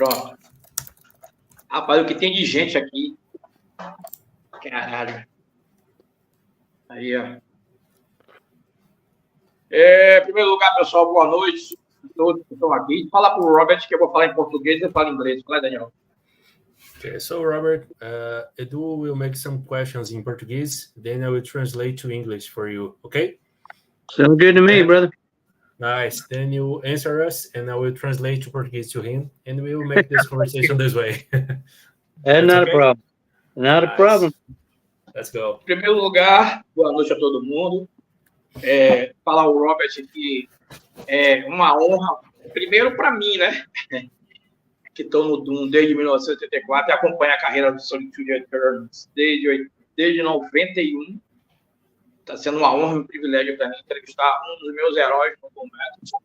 Pronto. Rapaz, o que tem de gente aqui. Caralho. Aí, ó. Em primeiro lugar, pessoal, boa noite. Todos que estão aqui. Fala para o Robert que eu vou falar em português e eu falo em inglês. Fala, Daniel. Okay, so Robert, Edu will make some questions in Portuguese, then I will translate to English for you, okay? Sounds good to me, brother. Nice. Then you answer us, and I will translate to Portuguese to him, and we will make this conversation this way. That's not okay? A problem. Not a problem. Let's go. Em primeiro lugar, boa noite a todo mundo. Falar o Robert que é uma honra, primeiro para mim, né? Que estou no Doom desde 1984 e acompanho a carreira do Solitude Aeturnus desde 91. Está sendo uma honra e um privilégio para mim entrevistar um dos meus heróis no Doom Metal.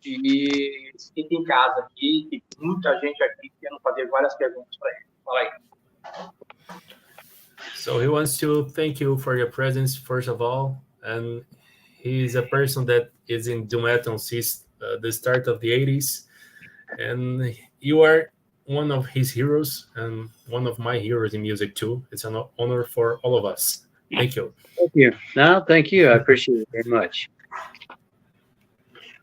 E fique em casa aqui, tem muita gente aqui querendo fazer várias perguntas para ele. Fala aí. So he wants to thank you for your presence, first of all. And he's a person that is in Doom Metal since the start of the 80s. And you are one of his heroes and one of my heroes in music too. It's an honor for all of us. Thank you. Thank you. No, thank you. I appreciate it very much.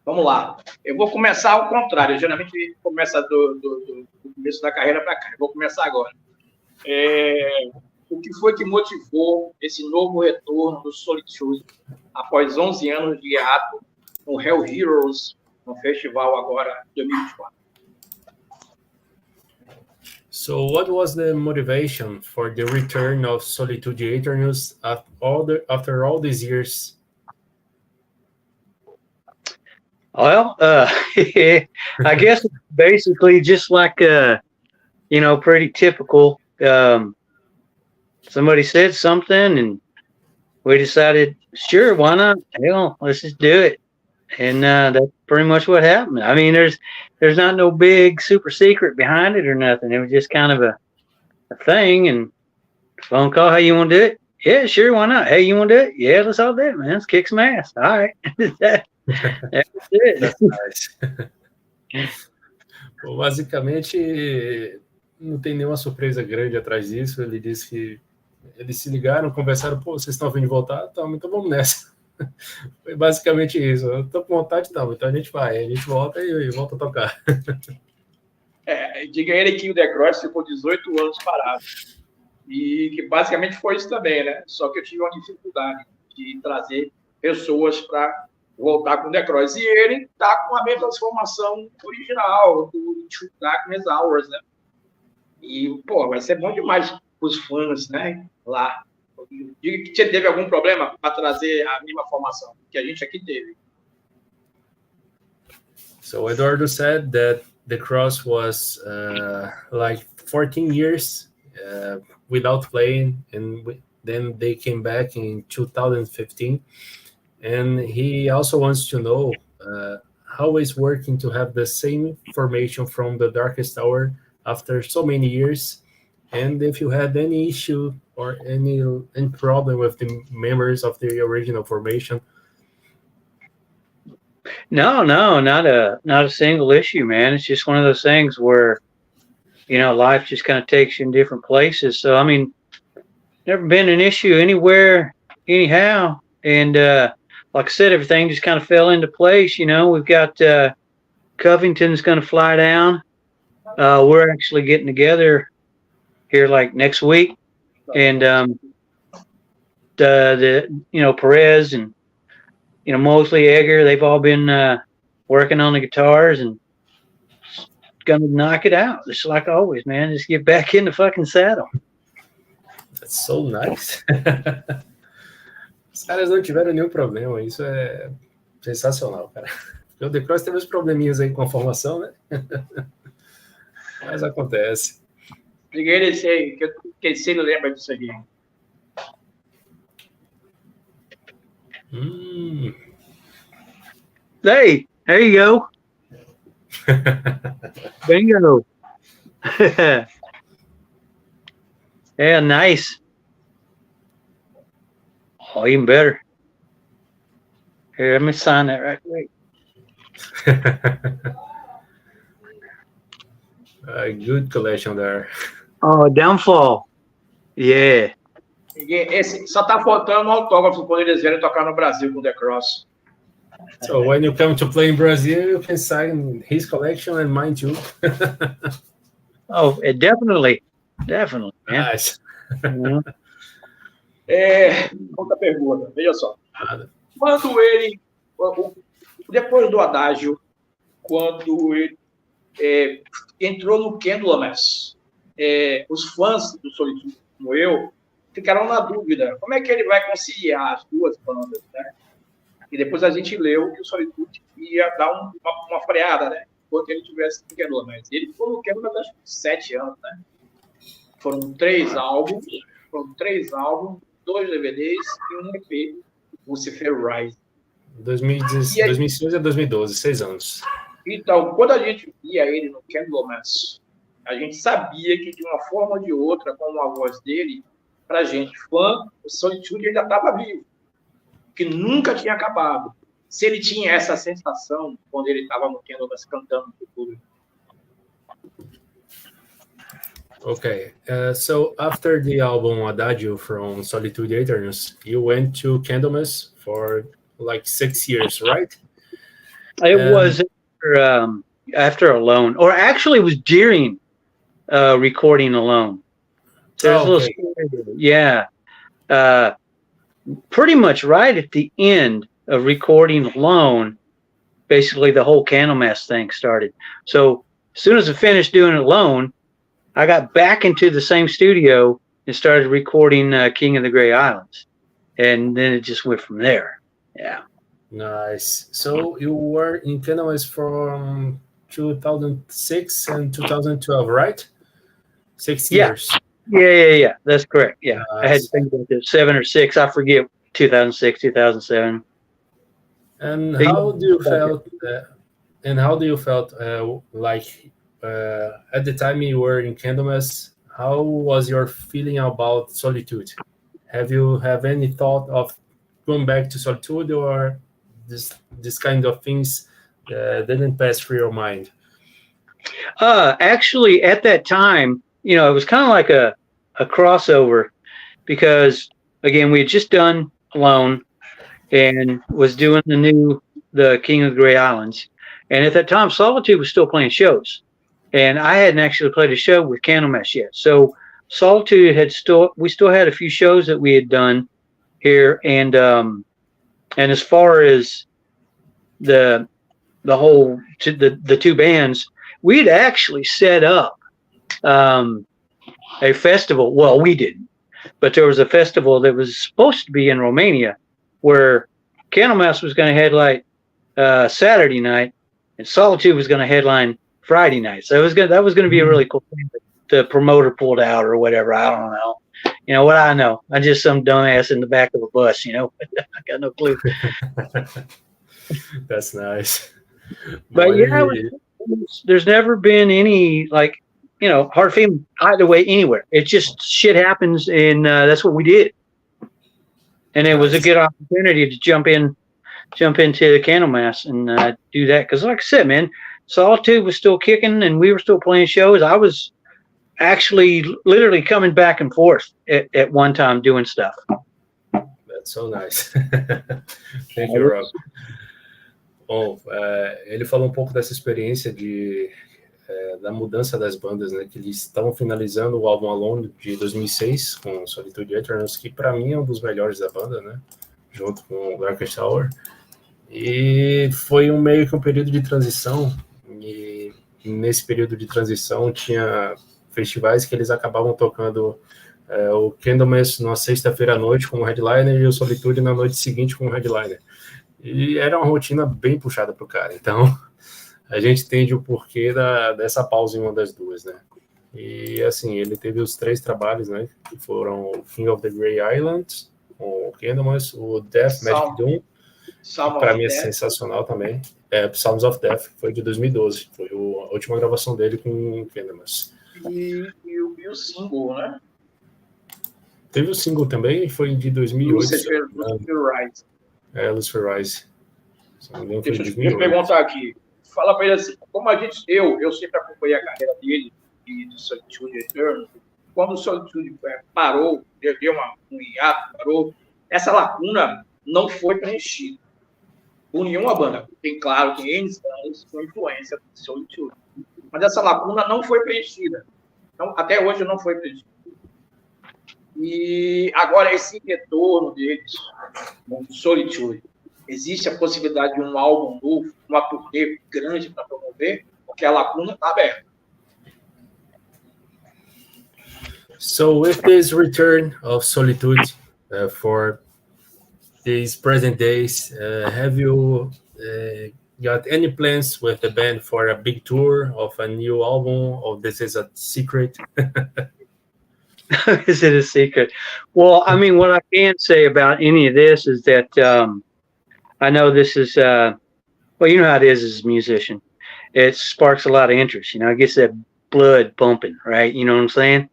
Vamos lá. Eu vou começar ao contrário. Eu geralmente começa do começo da carreira para cá. Eu vou começar agora. O que foi que motivou esse novo retorno do Solitude após 11 anos de hiato no Hell Heroes, no festival agora 2024? So what was the motivation for the return of Solitude Aeturnus after all these years? Well, I guess basically just like, pretty typical. Somebody said something and we decided, sure, why not? Hell, let's just do it. And that's pretty much what happened. I mean, there's not no big super secret behind it or nothing. It was just kind of a thing. And phone call, hey, you want to do it? Yeah, sure, why not? Hey, you want to do it? Yeah, let's all do it, man. Let's kick some ass. All right. That's it. That's nice. Bom, basicamente, não tem nenhuma surpresa grande atrás disso. Ele disse que eles se ligaram, conversaram, pô, vocês estão a fim de voltar? Então vamos nessa. Foi basicamente isso. Eu tô com vontade, então a gente vai. A gente volta e volta a tocar. Diga ele que o The Cross ficou 18 anos parado. E que basicamente foi isso também, né? Só que eu tive uma dificuldade de trazer pessoas para voltar com o The Cross. E ele tá com a mesma transformação original do Darkness Hours, né? E, pô, vai ser bom demais os fãs, né? Lá. Diga que teve algum problema para trazer a mesma formação que a gente aqui teve. So Eduardo said that the Cross was like 14 years without playing, and then they came back in 2015. And he also wants to know how it's working to have the same formation from the Darkest Hour after so many years, and if you had any issue or any problem with the members of the original formation. No, not a single issue, man. It's just one of those things where, life just kind of takes you in different places. So, I mean, never been an issue anywhere, anyhow. And like I said, everything just kind of fell into place. We've got Covington's going to fly down. We're actually getting together here like next week, and the Perez and Mosley, Egger, they've all been working on the guitars and gonna knock it out. Just like always, man. Just get back in the fucking saddle. That's so nice. Os caras não tiveram nenhum problema. Isso é sensacional, cara. O The Cross teve uns probleminhas aí com a formação, né? Mas acontece. Ninguém sei que você não lembra disso aqui. Hey, there you go. Bingo. Yeah, nice. Oh, even better. Here, let me sign that right quick. A good collection there. Oh, Downfall. Yeah. Só tá faltando um autógrafo quando eles vierem tocar no Brasil com The Cross. So when you come to play in Brazil, you can sign his collection and mine too. Oh, definitely. Definitely, man. Nice. You know? Outra pergunta, veja só. Nada. Quando ele, depois do adágio, quando ele entrou no Candlemass, os fãs do Solitude, como eu, ficaram na dúvida, como é que ele vai conciliar as duas bandas, né? E depois a gente leu que o Solitude ia dar uma freada, né? Enquanto ele estivesse no Candlemass. Ele ficou no Candlemass acho que 7 anos, né? Foram 3 álbuns, 2 DVDs e um EP, Lucifer Rise. 2006 a 2012, 6 anos. Então, quando a gente via ele no Candlemass, a gente sabia que, de uma forma ou de outra, com a voz dele, pra gente, fã, o Solitude ainda estava vivo, que nunca tinha acabado. Se ele tinha essa sensação quando ele estava no Candlemass cantando pro público. Okay, so after the album Adagio from Solitude Aeturnus, you went to Candlemass for like 6 years, right? It was after Alone, or actually it was during recording Alone. So there's a little story there. Yeah. Pretty much right at the end of recording Alone, basically the whole Candlemass thing started. So as soon as I finished doing Alone, I got back into the same studio and started recording King of the Grey Islands. And then it just went from there. Yeah. Nice. So you were in Candlemass from 2006 and 2012, right? 6 years. Yeah. That's correct. Yeah. Nice. I had to think about this. 7 or 6. I forget. 2006, 2007. And how do you felt? Like at the time you were in Candlemass? How was your feeling about Solitude? Have you any thought of going back to Solitude, or this kind of things didn't pass through your mind? Actually, at that time, it was kind of like a crossover, because again, we had just done Alone and was doing the King of the Grey Islands, and at that time, Solitude was still playing shows, and I hadn't actually played a show with Candlemass yet. So Solitude we still had a few shows that we had done here, and as far as the whole the two bands, we'd actually set up a festival. Well, we didn't, but there was a festival that was supposed to be in Romania, where Candlemass was going to headline Saturday night, and Solitude was going to headline Friday night. So that was going to be a really cool thing. The promoter pulled out or whatever. I don't know. You know what I know? I'm just some dumbass in the back of a bus. I got no clue. That's nice. But there's never been any hard feeling either way anywhere. It just shit happens, and that's what we did. And it was a good opportunity to jump into Candlemass and do that, because, like I said, man, Solitude was still kicking, and we were still playing shows. I was actually literally coming back and forth at one time doing stuff. That's so nice. Thank you, Rob. Bom, ele falou um pouco dessa experiência da mudança das bandas, né? Que eles estavam finalizando o álbum Alone de 2006 com Solitude Aeturnus, que para mim é um dos melhores da banda, né? Junto com o Darkest Hour. E foi meio que um período de transição, e nesse período de transição tinha festivais que eles acabavam tocando o Candlemass na sexta-feira à noite com o headliner e o Solitude na noite seguinte com o headliner. E era uma rotina bem puxada pro cara. Então, a gente entende o porquê dessa pausa em uma das duas, né? E, assim, ele teve os 3 trabalhos, né? Que foram o King of the Grey Islands, o Candlemass, o Death Magic Doom, para mim é sensacional também. Psalms of Death, que foi de 2012. Foi a última gravação dele com o Candlemass. E o single, né? Teve o single também, foi de 2008. Lucifer Rise. Lucifer Rise. Deixa eu perguntar aqui. falar para ele assim, como eu sempre acompanhei a carreira dele, de Solitude Aeturnus, quando o Solitude parou, deu um hiato, parou, essa lacuna não foi preenchida por nenhuma banda. Claro, tem N bandas com influência do Solitude, mas essa lacuna não foi preenchida. Então, até hoje não foi preenchida. E agora esse retorno deles, com Solitude, existe a possibilidade de um álbum novo, uma turnê grande para promover, porque a lacuna está aberta. So with this return of Solitude for these present days, have you got any plans with the band for a big tour of a new album, or this is a secret? Is it a secret? Well, I mean, what I can say about any of this is that I know this is, well, you know how it is as a musician. It sparks a lot of interest, you know, it gets that blood pumping, right? You know what I'm saying?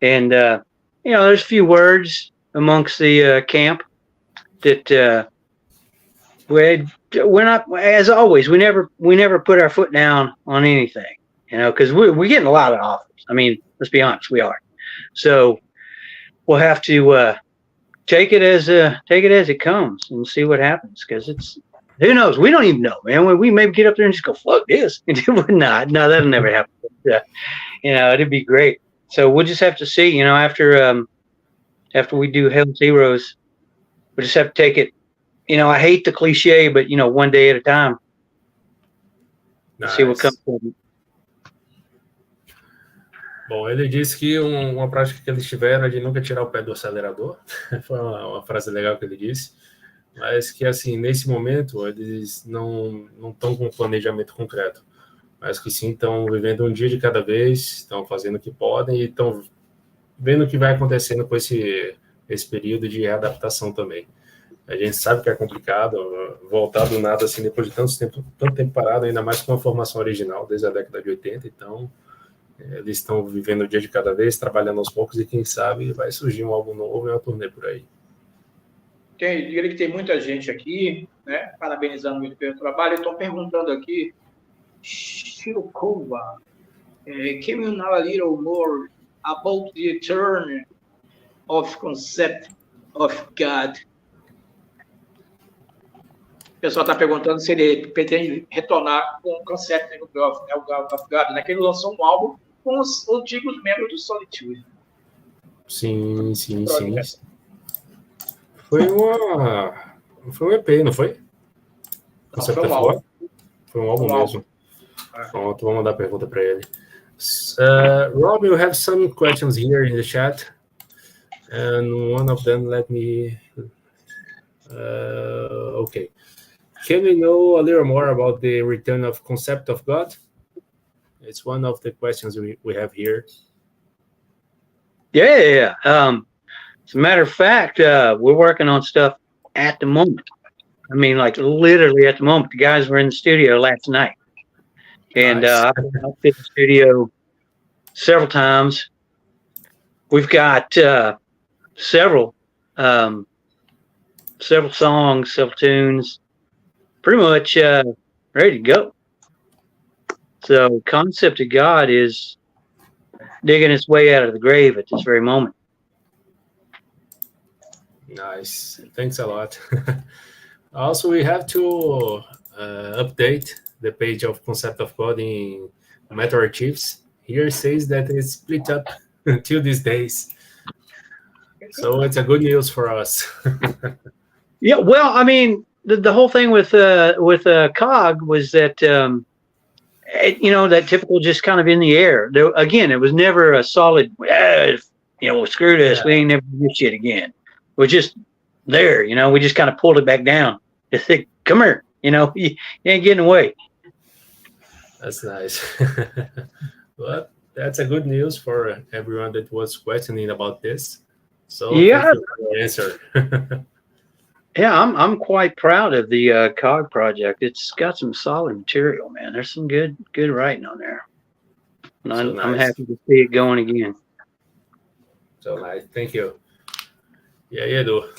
And, you know, there's a few words amongst the camp that we're not, as always, we never put our foot down on anything, you know, because we're getting a lot of offers. I mean, let's be honest, we are. So we'll have to take it as it comes and see what happens, because it's, who knows? We don't even know, man. We maybe get up there and just go, fuck this. No, that'll never happen. But, you know, it'd be great. So we'll just have to see, you know, after we do Hell's Heroes, we'll just have to take it, you know, I hate the cliche, but, you know, one day at a time. Nice. See what comes from it. Bom, ele disse que uma prática que eles tiveram é de nunca tirar o pé do acelerador. Foi uma frase legal que ele disse. Mas que, assim, nesse momento, eles não estão com um planejamento concreto. Mas que sim, estão vivendo um dia de cada vez, estão fazendo o que podem e estão vendo o que vai acontecendo com esse período de readaptação também. A gente sabe que é complicado voltar do nada, assim, depois de tanto tempo parado, ainda mais com a formação original, desde a década de 80, então eles estão vivendo o dia de cada vez, trabalhando aos poucos, e quem sabe vai surgir um álbum novo e uma turnê por aí. Diria que tem muita gente aqui, né, parabenizando muito pelo trabalho. Estão perguntando aqui, Shirokova, can you know a little more about the return of concept of God? O pessoal está perguntando se ele pretende retornar com o Concept of God, né, que ele lançou um álbum com os antigos membros do Solitude. Sim. Foi um EP, não foi? Foi um álbum. Foi um álbum mesmo. Pronto, vamos mandar a pergunta para ele. Rob, you have some questions here in the chat. And one of them, let me... okay. Can we know a little more about the return of Concept of God? It's one of the questions we have here. Yeah. As a matter of fact, we're working on stuff at the moment. I mean, like literally at the moment. The guys were in the studio last night. And Nice. I've been in the studio several times. We've got several songs, several tunes, pretty much ready to go. So Concept of God is digging its way out of the grave at this very moment. Nice. Thanks a lot. Also, we have to update the page of Concept of God in Metal Archives. Here it says that it's split up until these days. So it's a good news for us. Yeah, well, I mean, the whole thing with COG was that you know, that typical just kind of in the air. Again, it was never a solid. You know, screw this. Yeah. We ain't never do this shit again. We're just there. You know, we just kind of pulled it back down. Just think, come here. You know, you ain't getting away. That's nice. But that's a good news for everyone that was questioning about this. So yeah, thank you for your answer. Yeah, I'm quite proud of the COG project. It's got some solid material, man. There's some good writing on there. And So nice. I'm happy to see it going again. So nice. Thank you. E aí, Edu? O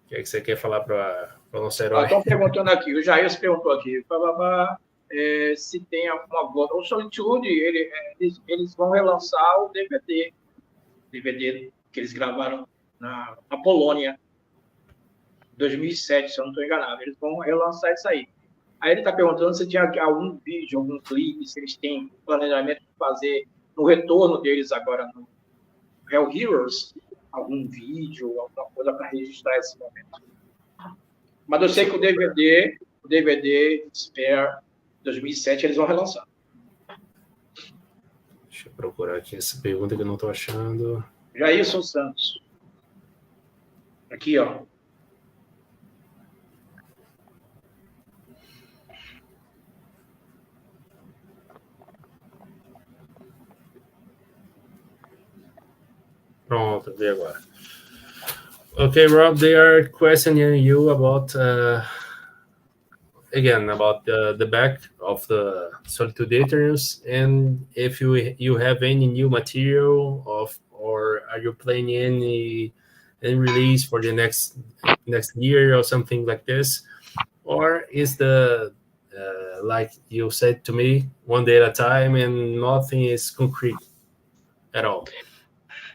que é que você quer falar para o nosso herói? Estão perguntando aqui, o Jair se perguntou aqui. se tem alguma volta. O Solitude, eles vão relançar o DVD que eles gravaram na Polônia, em 2007, se eu não estou enganado. Eles vão relançar isso aí. Aí ele está perguntando se tinha algum vídeo, algum clipe, se eles têm planejamento de fazer no retorno deles agora no Hell Heroes, algum vídeo, alguma coisa para registrar esse momento. Mas eu sei que o DVD Spare 2007 eles vão relançar. Deixa eu procurar aqui essa pergunta que eu não estou achando. Jailson Santos. Aqui, ó. Pronto, vi agora. Okay, Rob, they are questioning you about again about the back of the Solitude Aeturnus, and if you have any new material or are you planning any release for the next year or something like this, or is the like you said to me, one day at a time and nothing is concrete at all?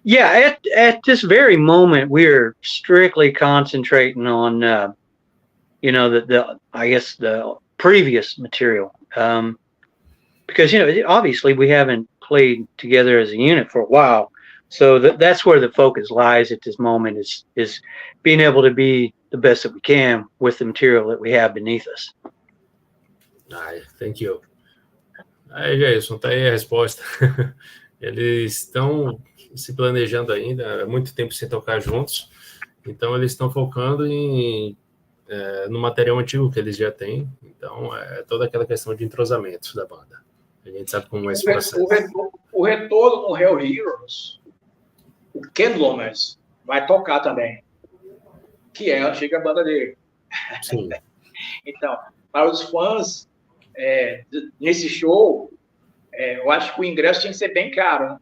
Yeah, at this very moment, we're strictly concentrating on, the I guess the previous material, because obviously we haven't played together as a unit for a while, so that's where the focus lies at this moment is being able to be the best that we can with the material that we have beneath us. Thank you. Aí, Jason, tá aí a resposta. Eles estão se planejando ainda, há muito tempo sem tocar juntos, então eles estão focando no material antigo que eles já têm, então é toda aquela questão de entrosamento da banda. A gente sabe como é esse processo. O retorno no Hell Heroes, o Candlemass vai tocar também, que é a antiga banda dele. Sim. Então, para os fãs, nesse show, eu acho que o ingresso tinha que ser bem caro, né?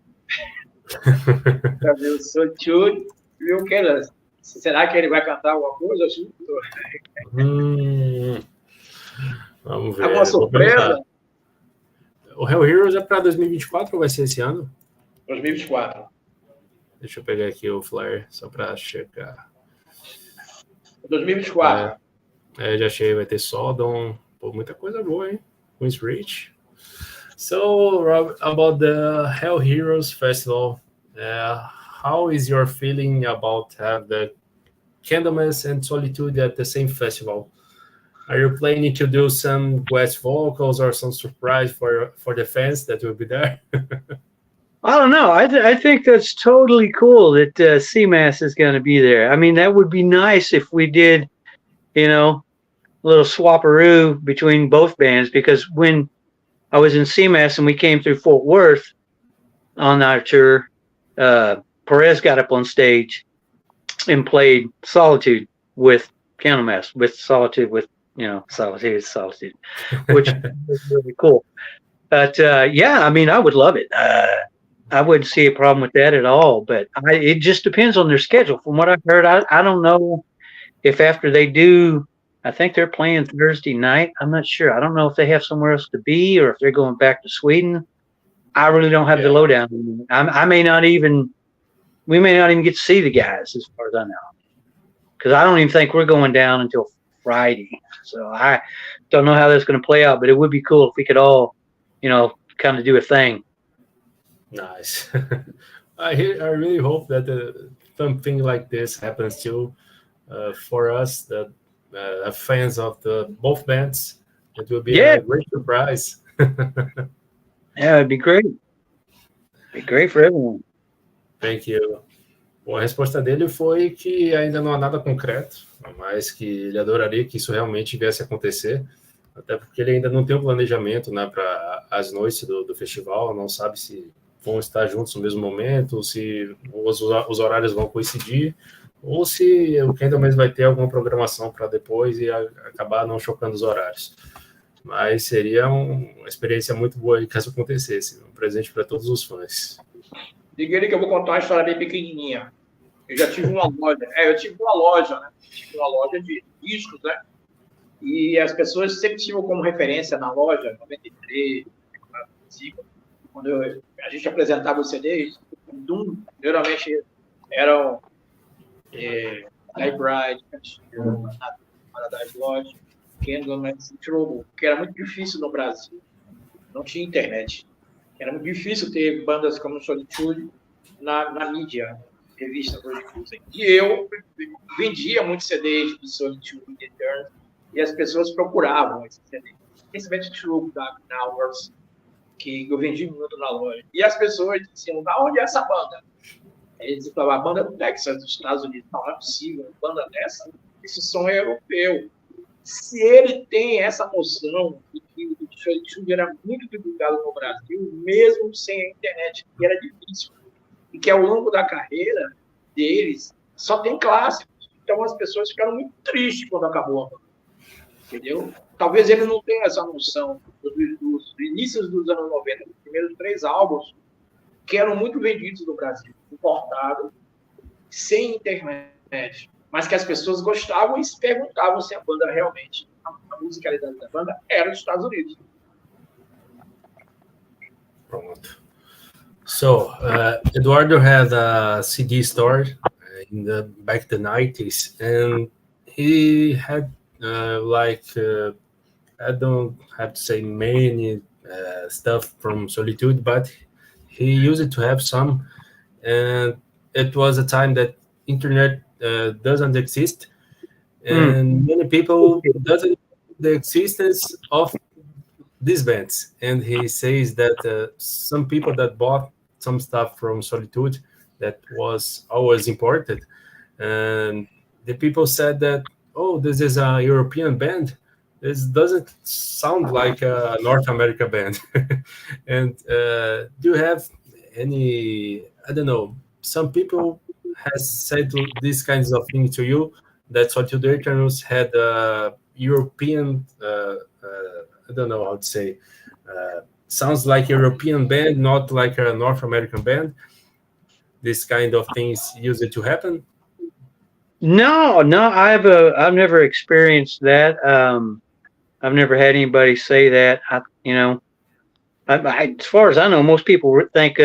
Para ver o Solitude e o Candlemass. Será que ele vai cantar alguma coisa? Vamos ver. Alguma surpresa? O Hell Heroes é para 2024 ou vai ser esse ano? 2024. Deixa eu pegar aqui o flyer só para checar. 2024. Já achei, vai ter Sodom. Pô, muita coisa boa, hein? Queen's Reach. So, Rob, about the Hell Heroes Festival, how is your feeling about the Candlemass and Solitude at the same festival? Are you planning to do some guest vocals or some surprise for the fans that will be there? I don't know. I think that's totally cool that CMAS is going to be there. I mean, that would be nice if we did, a little swapperoo between both bands, because when I was in CMAS and we came through Fort Worth on our tour, Perez got up on stage and played Solitude with Candlemass, with Solitude, with, Solitude, which was really cool. But I mean, I would love it. I wouldn't see a problem with that at all, but it just depends on their schedule. From what I've heard, I don't know if after they do, I think they're playing Thursday night. I'm not sure. I don't know if they have somewhere else to be or if they're going back to Sweden. I really don't have the lowdown. We may not even get to see the guys as far as I know, because I don't even think we're going down until Friday. So I don't know how that's going to play out, but it would be cool if we could all, kind of do a thing. Nice. I really hope that something like this happens too for us, that fans of both bands. It will be a great surprise. It'd be great. It'd be great for everyone. Thank you. Bom, a resposta dele foi que ainda não há nada concreto, mas que ele adoraria que isso realmente viesse a acontecer, até porque ele ainda não tem um planejamento, né, para as noites do festival, não sabe se vão estar juntos no mesmo momento, se os horários vão coincidir, ou se o Candlemass vai ter alguma programação para depois e acabar não chocando os horários. Mas seria uma experiência muito boa caso acontecesse, um presente para todos os fãs. Diga ele que eu vou contar uma história bem pequenininha. Eu já tive uma loja. Eu tive uma loja, né? Tive uma loja de discos, né? E as pessoas sempre tinham como referência na loja, 93, quando a gente apresentava os CDs, geralmente eram Night Bride, Paradise Lost, Candlemass Tyrant, que era muito difícil no Brasil. Não tinha internet. Era muito difícil ter bandas como Solitude na mídia, revista, coisa de coisa. E eu vendia muitos CDs de Solitude Aeturnus e as pessoas procuravam esses CDs. Principalmente True da Hours, que eu vendi muito na loja. E as pessoas diziam, da onde é essa banda? Eles falavam, a banda do Texas, dos Estados Unidos. Não é possível, uma banda dessa? Esse som é europeu. Se ele tem essa noção de que o Solitude era muito divulgado no Brasil, mesmo sem a internet, que era difícil, e que ao longo da carreira deles só tem clássicos. Então as pessoas ficaram muito tristes quando acabou a banda. Entendeu? Talvez ele não tenha essa noção dos inícios dos anos 90, dos primeiros 3 álbuns, que eram muito vendidos no Brasil, importado, sem internet, mas que as pessoas gostavam e se perguntavam se a banda realmente, a musicalidade da banda era dos Estados Unidos. Pronto. So, Eduardo had a CD store back the 90s, and he had I don't have to say many stuff from Solitude, but he used to have some, and it was a time that internet doesn't exist, and many people doesn't know the existence of these bands. And he says that some people that bought some stuff from Solitude that was always imported, and the people said that, oh, this is a European band. This doesn't sound like a North American band. And do you have any, I don't know, some people has said these kinds of things to you, that Solitude Aeturnus had a European, I don't know how to say, sounds like a European band, not like a North American band. This kind of things used to happen? No, I've never experienced that. I've never had anybody say that. As far as I know, most people think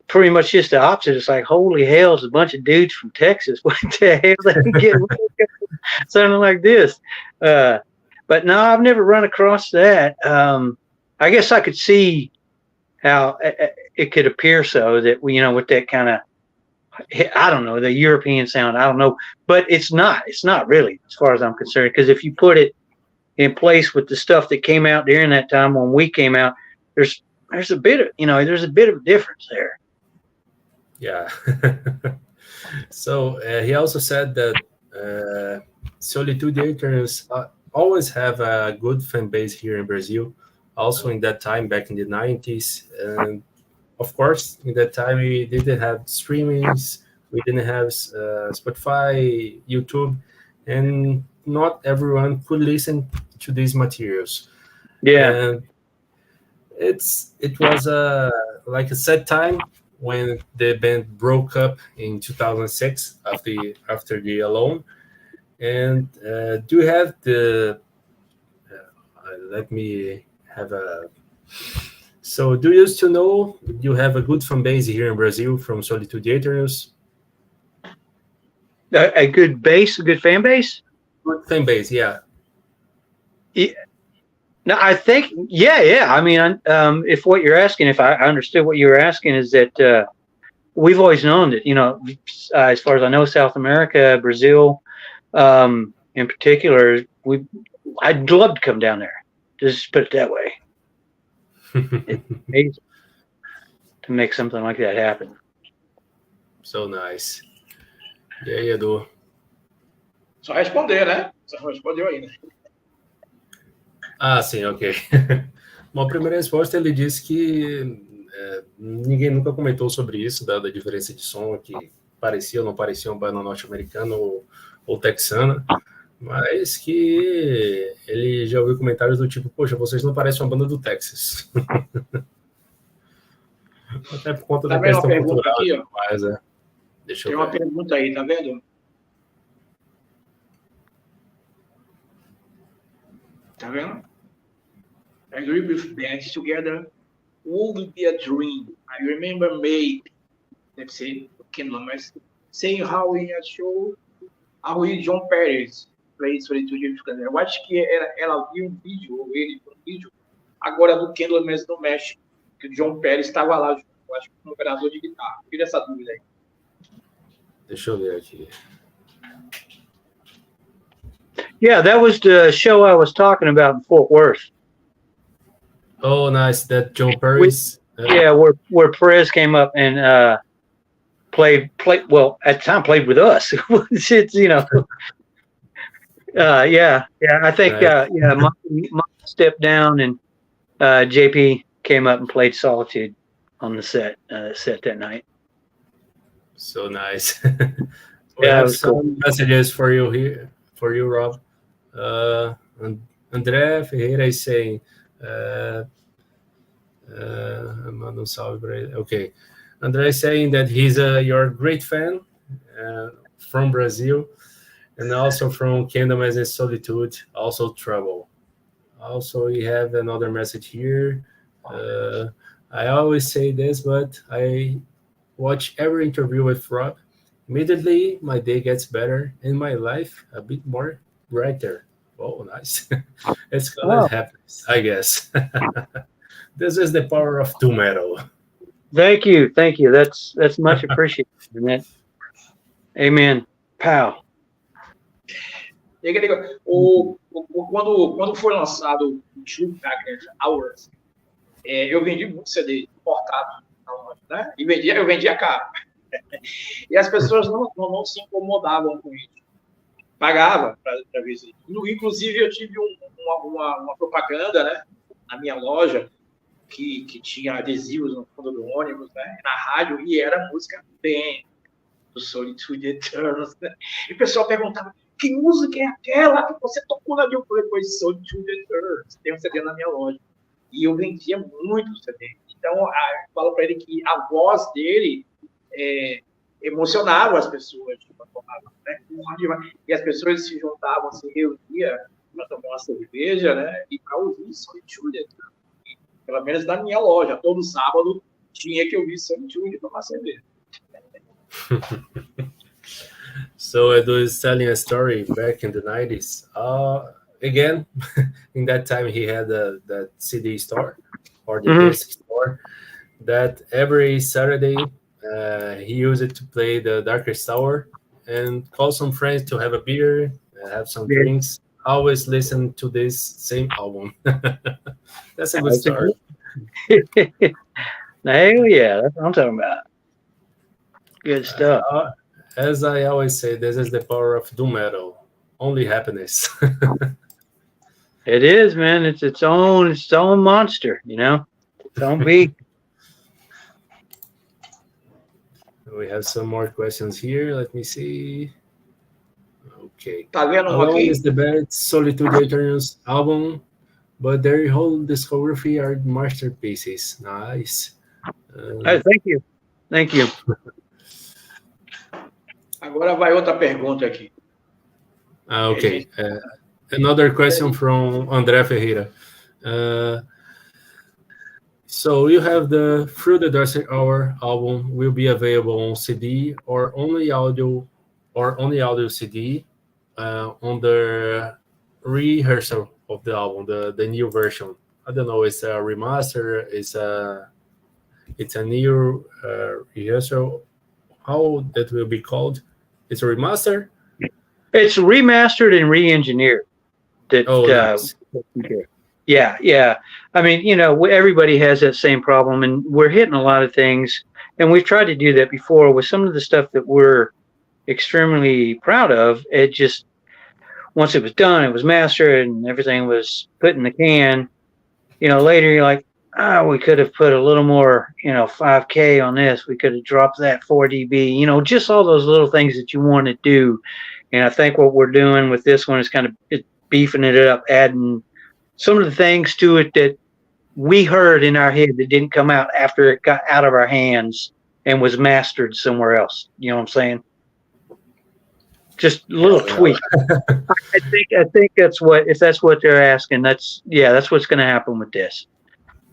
pretty much just the opposite. It's like, holy hell, it's a bunch of dudes from Texas. What the hell they get something like this? But no, I've never run across that. I guess I could see how it could appear so that with that kind of, I don't know, the European sound, I don't know, but it's not really, as far as I'm concerned, because if you put it in place with the stuff that came out during that time when we came out, there's a bit of difference there. Yeah. So he also said that Solitude Aeturnus always have a good fan base here in Brazil, also in that time back in the 90s. And of course, in that time, we didn't have streamings, we didn't have Spotify, YouTube, and not everyone could listen to these materials. Yeah. And it was like a sad time when the band broke up in 2006 after the Alone. And do you have the let me have a so do you used to know you have a good fan base here in Brazil from Solitude Aeturnus? A good fan base? Good fan base, yeah. No, I think, yeah. I mean, if what you're asking, if I understood what you were asking, is that we've always known that, as far as I know, South America, Brazil, in particular, I'd love to come down there. Just put it that way. It's amazing to make something like that happen. So nice. E aí, Edu? Só responder, né? Você não respondeu ainda. Ah, sim, ok. Bom, a primeira resposta, ele disse que ninguém nunca comentou sobre isso, da diferença de som, que parecia ou não parecia uma banda norte-americana ou texana, mas que ele já ouviu comentários do tipo, poxa, vocês não parecem uma banda do Texas. Até por conta da questão cultural. Aqui, ó. Mas, deixa eu Tem ver. uma pergunta aí, tá vendo? Tá vendo? I agree with bands together would be a dream. I remember May, let's say, Candlemass, saying how in a show, how he John Pérez played Solitude Aeturnus. Eu acho que ela viu um vídeo, ou ele viu um vídeo, agora do Candlemass no México, que o John Pérez estava lá, eu acho que como operador de guitarra. Tira essa dúvida aí. Deixa eu ver aqui. Yeah, that was the show I was talking about in Fort Worth. Oh, nice. That John Perry's. Yeah, where Perez came up and played. Well, at the time played with us. It's yeah. I think Right. Mike stepped down and JP came up and played Solitude on the set that night. So nice. Yeah, We it have was some cool. messages for you here, for you, Rob. André Ferreira is saying, manda salve pra ele. Okay. André is saying that he's your great fan from Brazil and also from Candlemass and Solitude, also Trouble. Also, we have another message here. I always say this, but I watch every interview with Rob. Immediately, my day gets better and my life a bit more brighter. Oh, nice. It's called happiness, I guess. This is the power of doom metal. Thank you. That's much appreciated, man. Amen. Pow. E aí, quando foi lançado o True Wagner Hours, eu vendi muito CD importado na loja, né? E eu vendia caro. E as pessoas não se incomodavam com isso. Pagava para ver isso. Inclusive, eu tive uma propaganda, né, na minha loja que tinha adesivos no fundo do ônibus, né, na rádio, e era música bem do Solitude Aeturnus, né? E o pessoal perguntava, que música é aquela que você tocou na minha? Eu falei, pois Solitude Aeturnus, tem um CD na minha loja. E eu vendia muito CD. Então, eu falo para ele que a voz dele emocionava as pessoas, né? E as pessoas se juntavam, se reuniam para tomar uma cerveja, né? E para ouvir Solitude Aeturnus. Pelo menos na minha loja, todo sábado tinha que ouvir Solitude e tomar cerveja. So Edu is telling a story back in the 90s. Again, in that time he had that CD store or the disc store that every Saturday he used it to play the Darkest Hour and call some friends to have a beer, have some drinks. Always listen to this same album. That's a good start. Hell yeah, that's what I'm talking about. Good stuff. As I always say, this is the power of doom metal. Only happiness. It is, man. It's its own monster, Its own beast. We have some more questions here. Let me see. Okay. Tá vendo How long aqui? is the best Solitude Aeturnus album? But their whole discography are masterpieces. Nice. Thank you. Agora vai outra pergunta aqui. Okay. Another question from André Ferreira. So you have the Through the Dark Hour album will be available on CD or only audio CD on the rehearsal of the album, the new version. I don't know, it's a remaster, it's a new rehearsal. How that will be called? It's a remaster? It's remastered and re-engineered. Nice. Yeah. I mean, everybody has that same problem, and we're hitting a lot of things. And we've tried to do that before with some of the stuff that we're extremely proud of. It just, once it was done, it was mastered and everything was put in the can. Later you're like, we could have put a little more, 5K on this. We could have dropped that 4 dB, just all those little things that you want to do. And I think what we're doing with this one is kind of beefing it up, adding some of the things to it that we heard in our head that didn't come out after it got out of our hands and was mastered somewhere else. You know what I'm saying? Just a little tweak. I think that's what, if that's what they're asking, that's what's going to happen with this.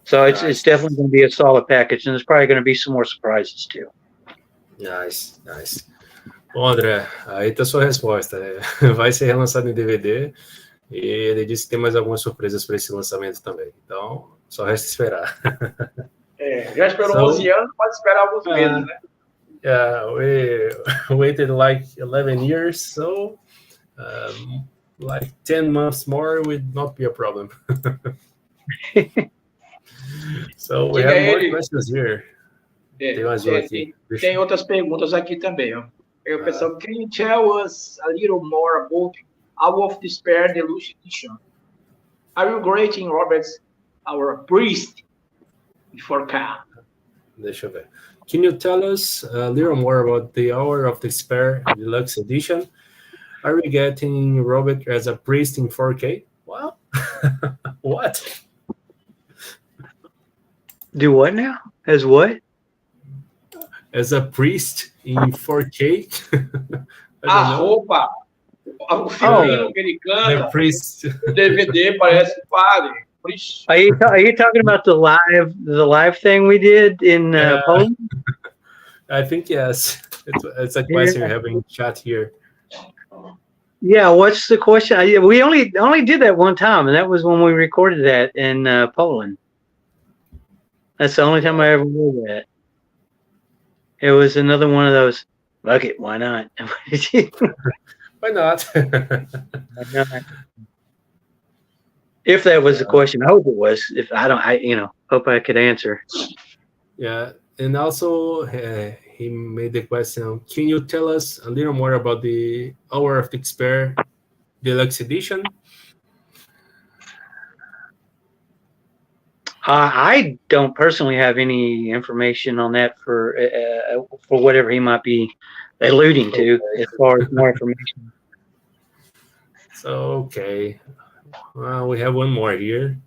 So it's definitely going to be a solid package, and there's probably going to be some more surprises too. Nice. Bom, André, aí tá a sua resposta. Vai ser relançado em DVD e ele disse que tem mais algumas surpresas para esse lançamento também. Então, só resta esperar. Já esperou 11 anos, pode esperar alguns meses, né? Yeah, we waited like 11 years, so like 10 months more would not be a problem. So we have more questions here. Tem outras perguntas aqui também. Ó. Eu pensando, can you tell us a little more about Hour of Despair Deluxe Edition? Are you grading Roberts, our priest, before Cal? Deixa eu ver. Can you tell us a little more about the Hour of Despair Deluxe Edition? Are we getting Robert as a priest in 4K? Well, what? Do what now? As what? As a priest in 4K? A roupa, o filminho que ele canta, the priest. o DVD parece padre. Are you talking about the live thing we did in Poland? I think yes. It's a question we have in chat here. Yeah, what's the question? We only did that one time, and that was when we recorded that in Poland. That's the only time I ever did that. It was another one of those. Fuck it, why not? Why not? Why not? If that was the question, I hope it was. If I don't, hope I could answer. Yeah, and also he made the question, can you tell us a little more about the Hour of Despair Deluxe Edition? I don't personally have any information on that for whatever he might be alluding to as far as more information. So, okay. We have one more here.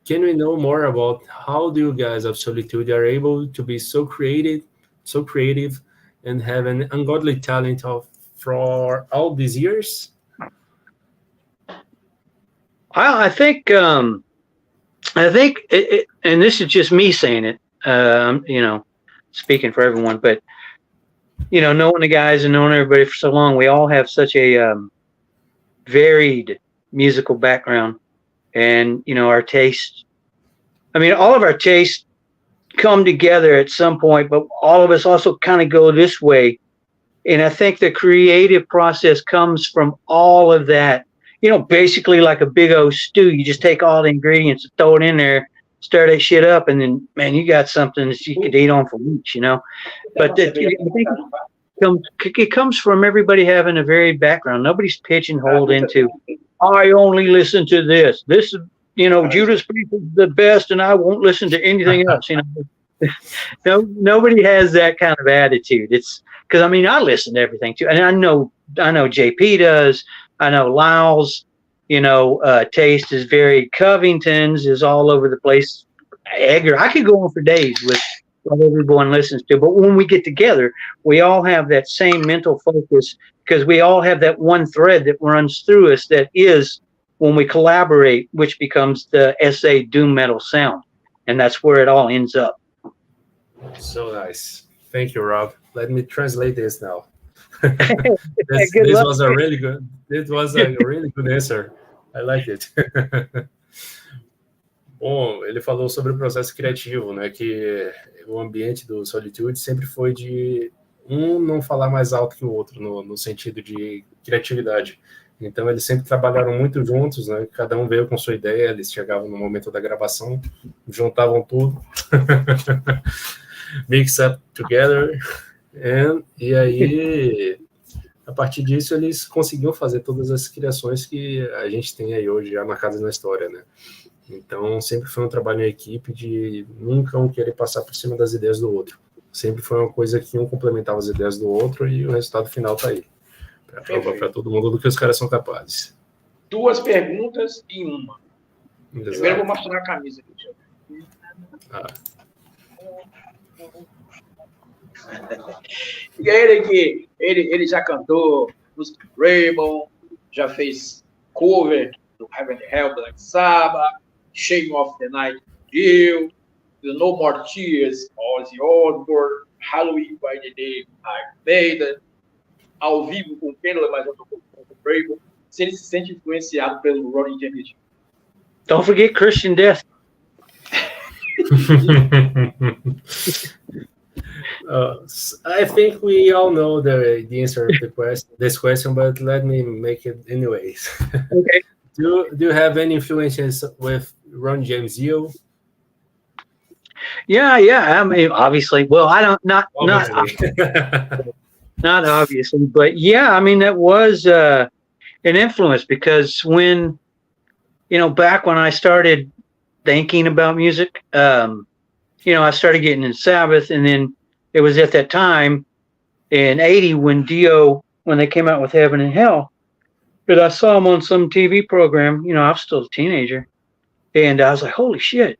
Can we know more about how do you guys of Solitude are able to be so creative, and have an ungodly talent for all these years? I think it, and this is just me saying it, speaking for everyone, but knowing the guys and knowing everybody for so long, we all have such a varied musical background, and our taste. I mean, all of our tastes come together at some point, but all of us also kind of go this way. And I think the creative process comes from all of that. Basically like a big old stew. You just take all the ingredients and throw it in there, stir that shit up, and then, man, you got something that you could eat on for weeks, But I think it comes from everybody having a varied background. Nobody's pigeonholed into, I only listen to this. This is, Judas Priest is the best, and I won't listen to anything else. No, nobody has that kind of attitude. It's because I listen to everything too, and I know JP does. I know Lyle's, taste is very. Covington's is all over the place. Edgar, I could go on for days with what everyone listens to. But when we get together, we all have that same mental focus because we all have that one thread that runs through us. That is when we collaborate, which becomes the SA doom metal sound, and that's where it all ends up. So nice. Thank you, Rob. Let me translate this now. This was a really good. It was a really good answer. I like it. Bom, ele falou sobre o processo criativo, né? Que o ambiente do Solitude sempre foi de um não falar mais alto que o outro, no sentido de criatividade. Então, eles sempre trabalharam muito juntos, né? Cada um veio com sua ideia, eles chegavam no momento da gravação, juntavam tudo, mix up together, e aí, a partir disso, eles conseguiam fazer todas as criações que a gente tem aí hoje já marcadas na história, né? Então, sempre foi um trabalho em equipe de nunca um querer passar por cima das ideias do outro. Sempre foi uma coisa que um complementava as ideias do outro e o resultado final tá aí. Para provar para todo mundo do que os caras são capazes. 2 perguntas e uma. Exato. Primeiro eu vou mostrar a camisa aqui. E ele já cantou música do Raymond, já fez cover do Heaven and Hell, Black Sabbath, Shame of the Night, Dio, The No More Tears, Ozzy Osbourne, Halloween by the Day, Iron Maiden, ao vivo com o Candlemass Tyrant, com o Raymond, se ele se sente influenciado pelo Ronnie James Dio. Don't forget Christian Death. I think we all know the answer of this question, but let me make it anyways. Okay. Do you have any influences with Ron James Dio? Yeah. I mean, obviously. Well, I don't not obviously, but yeah. I mean, that was an influence because when back when I started thinking about music, I started getting in Sabbath, and then it was at that time in '80 when they came out with Heaven and Hell, that I saw them on some TV program. I was still a teenager, and I was like, "Holy shit,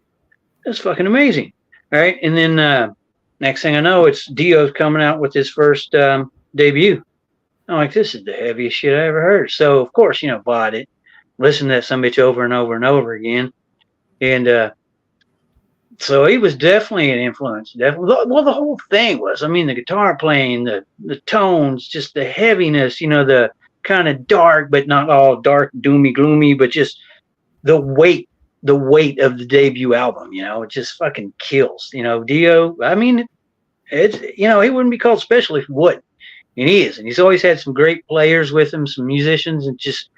that's fucking amazing!" All right, and then next thing I know, it's Dio's coming out with his first debut. I'm like, "This is the heaviest shit I ever heard." So of course, bought it, listened to that some bitch over and over and over again, and so he was definitely an influence. Definitely. Well, the whole thing was, I mean, the guitar playing, the tones, just the heaviness, the kind of dark, but not all dark, doomy, gloomy, but just the weight of the debut album, it just fucking kills. Dio, I mean, it's, he wouldn't be called special if he wouldn't. And he is. And he's always had some great players with him, some musicians, and just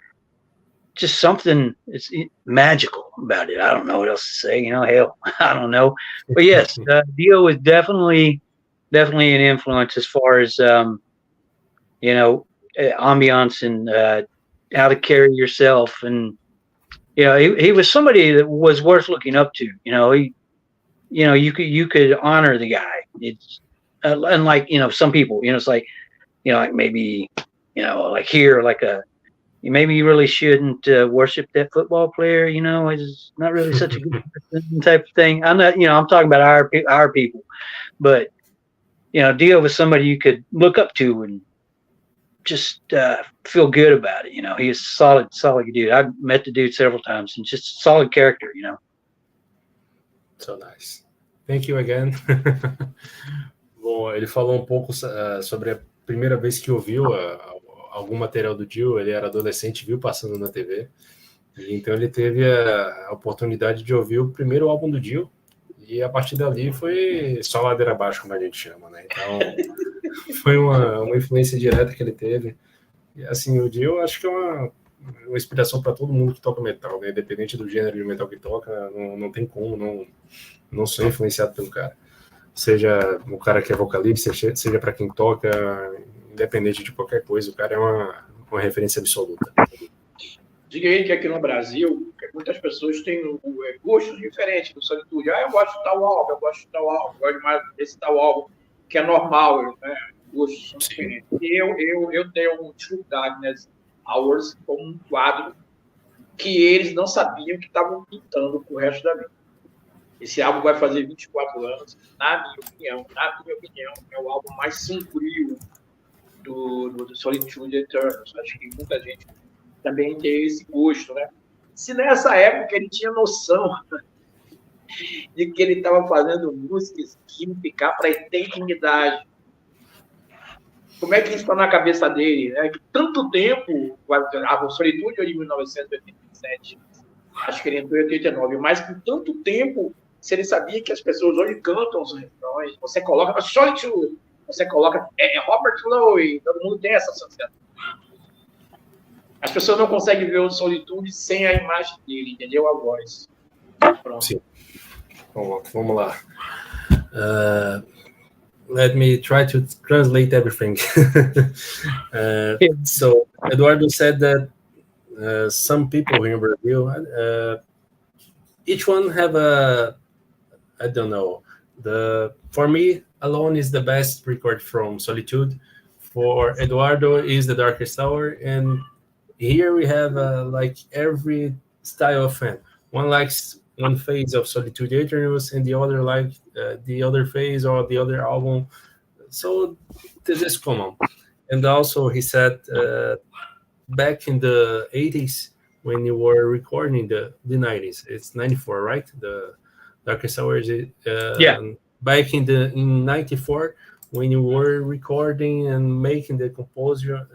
something it's magical about it. I don't know what else to say. Hell, I don't know. But yes, Dio is definitely an influence as far as ambiance and how to carry yourself, and he was somebody that was worth looking up to. You could honor the guy. It's unlike some people. It's like like maybe like here like a. Maybe you really shouldn't worship that football player. It's not really such a good person type of thing. I'm not, I'm talking about our people, but Dio was somebody you could look up to and just feel good about it. He is solid dude. I've met the dude several times, and just solid character. So nice. Thank you again. Bom, ele falou pouco sobre a primeira vez que ouviu algum material do Dio. Ele era adolescente, viu passando na TV, e então ele teve a oportunidade de ouvir o primeiro álbum do Dio, e a partir dali foi só ladeira abaixo, como a gente chama, né? Então foi uma influência direta que ele teve, e assim, o Dio acho que é uma inspiração para todo mundo que toca metal, né? Independente do gênero de metal que toca, não tem como não ser influenciado pelo cara, seja o cara que é vocalista, seja para quem toca, independente de qualquer coisa, o cara é uma referência absoluta. Diga aí que aqui no Brasil, muitas pessoas têm gostos diferentes do Solitude. Eu gosto de tal álbum, eu gosto mais desse tal álbum, que é normal, né? Gostos são diferentes. E eu tenho um True Darkness Hours como um quadro que eles não sabiam que estavam pintando pro resto da vida. Esse álbum vai fazer 24 anos, na minha opinião, é o álbum mais sombrio do Solitude Aeturnus. Acho que muita gente também tem esse gosto, né? Se nessa época ele tinha noção de que ele estava fazendo músicas que iam ficar para a eternidade. Como é que isso está na cabeça dele, né? Que tanto tempo, a Solitude é de 1987, acho que ele entrou em 89, mas por tanto tempo, se ele sabia que as pessoas hoje cantam os refrões, você coloca Solitude, você coloca Robert Lowe, todo mundo tem essa associação. As pessoas não conseguem ver o Solitude sem a imagem dele, entendeu? A voz. Pronto. Sim. Vamos lá. Let me try to translate everything. So Eduardo said that some people here in Brazil, each one have I don't know. For me, Alone is the best record from Solitude. For Eduardo is The Darkest Hour, and here we have like every style of fan. One likes one phase of Solitude Aeturnus, and the other like the other phase or the other album. So this is common. And also he said back in the 80s when you were recording the 90s, it's 94, right? The Darkest Hours. Back in 94 when you were recording and making the composer,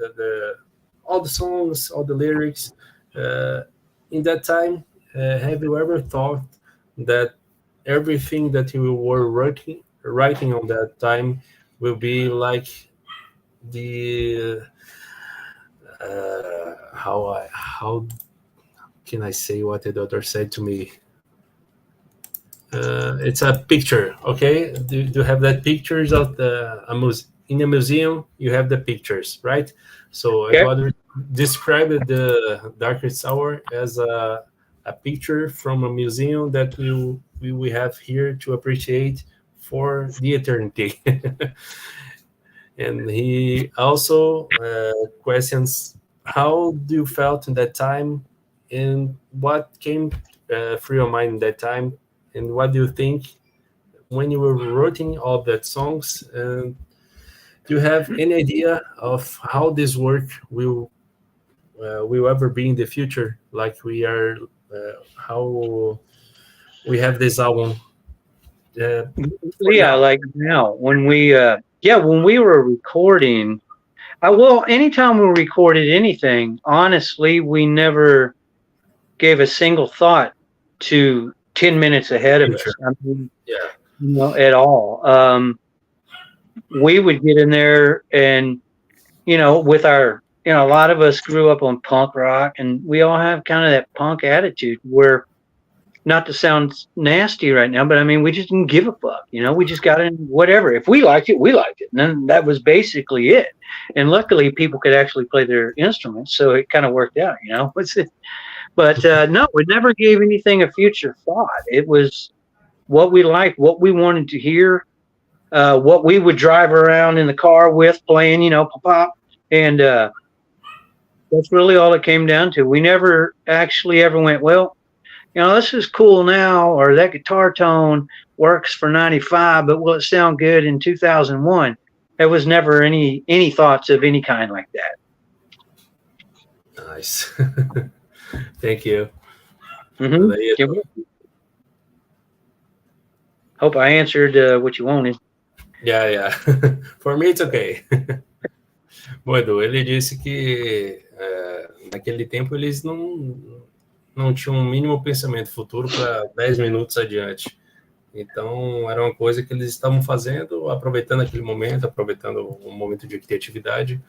all the songs, all the lyrics. In that time, have you ever thought that everything that you were writing on that time will be like the how can I say what the doctor said to me? It's a picture, okay? Do you have that pictures of in a museum? You have the pictures, right? So Okay. Eduardo described the Darkest Hour as a picture from a museum that we have here to appreciate for the eternity. And he also questions how do you felt in that time, and what came through your mind in that time, and what do you think when you were writing all that songs? And do you have any idea of how this work will ever be in the future? Like we are, how we have this album. Yeah, now. like now when we were recording, anytime we recorded anything, honestly, we never gave a single thought to 10 minutes ahead of Future. us. I mean, Yeah. at all. We would get in there and, with our, a lot of us grew up on punk rock, and we all have kind of that punk attitude where, not to sound nasty right now, but I mean, we just didn't give a fuck. We just got in whatever. If we liked it, we liked it. And then that was basically it. And luckily, people could actually play their instruments, so it kind of worked out, But no, we never gave anything a future thought. It was what we liked, what we wanted to hear, what we would drive around in the car with playing, pop. And that's really all it came down to. We never actually ever went, well, this is cool now, or that guitar tone works for 95, but will it sound good in 2001? There was never any thoughts of any kind like that. Nice. Thank you. Mm-hmm. Hope I answered what you wanted. Yeah. For me, it's okay. Bom, Edu, ele disse que naquele tempo eles não tinham um mínimo pensamento futuro para 10 minutos adiante. Então, era uma coisa que eles estavam fazendo, aproveitando aquele momento, aproveitando o momento de criatividade,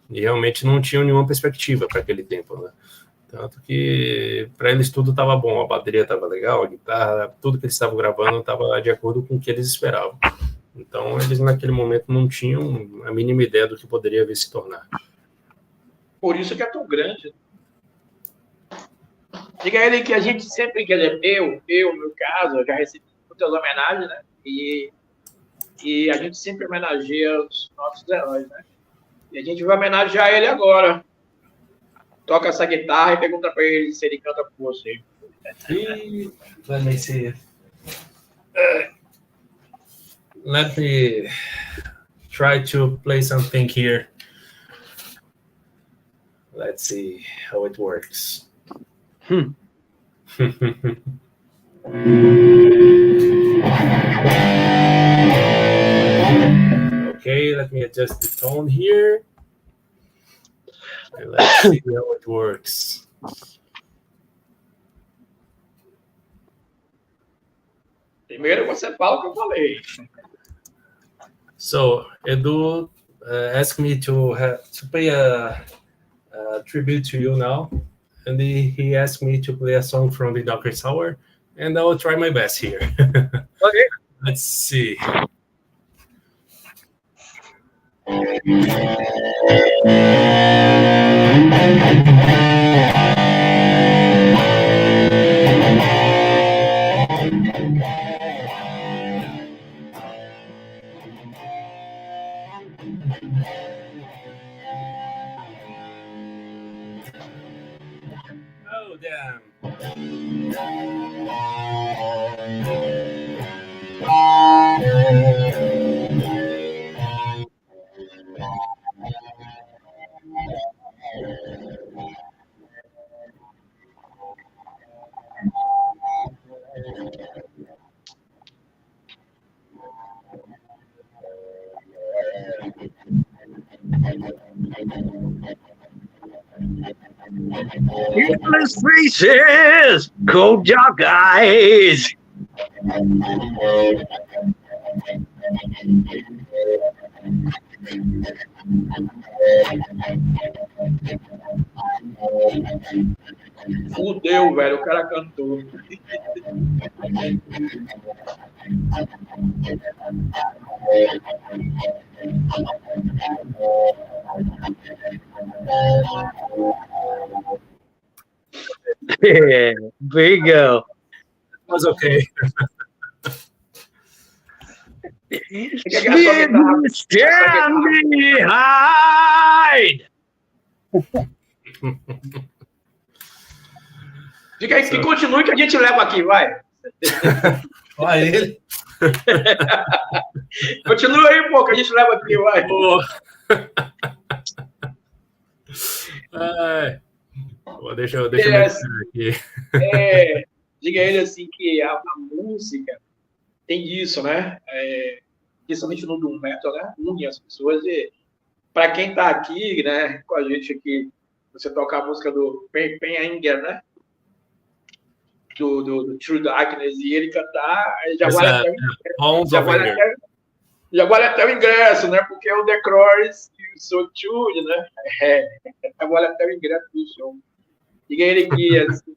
e realmente não tinham nenhuma perspectiva para aquele tempo, né? Tanto que para eles tudo estava bom, a bateria estava legal, a guitarra, tudo que eles estavam gravando estava de acordo com o que eles esperavam. Então, eles naquele momento não tinham a mínima ideia do que poderia vir se tornar. Por isso que é tão grande. Diga a ele que a gente sempre, quer dizer, no meu caso, eu já recebi muitas homenagens, né? E a gente sempre homenageia os nossos heróis, né? E a gente vai homenagear ele agora. Toca essa guitarra e pergunta para ele se ele canta com você. Let me see. Let me try to play something here. Let's see how it works. Okay, let me adjust the tone here. And let's see how it works. Primeiro você fala o que eu falei. So Edu asked me to play a tribute to you now, and he asked me to play a song from the Darkest Hour, and I will try my best here. Okay. Let's see. Oh, damn. Endless faces, cold dark eyes. Fudeu, velho, o cara cantou. Yeah, there you go. Was okay. Stand behind. Diga aí que continue que a gente leva aqui, vai. Olha ele. Continua aí, pô, que a gente leva aqui, vai. Deixa eu ver aqui. Diga a ele assim que a música tem isso, né? Principalmente no Doom Metal, né? Une as pessoas. E para quem está aqui, né, com a gente aqui, você toca a música do Penhanger, né? Do True Darkness, e ele cantar, já vale até o ingresso, né? Porque é o The Cross e o Solitude, né? Vale até o ingresso do show. Diga a ele que assim,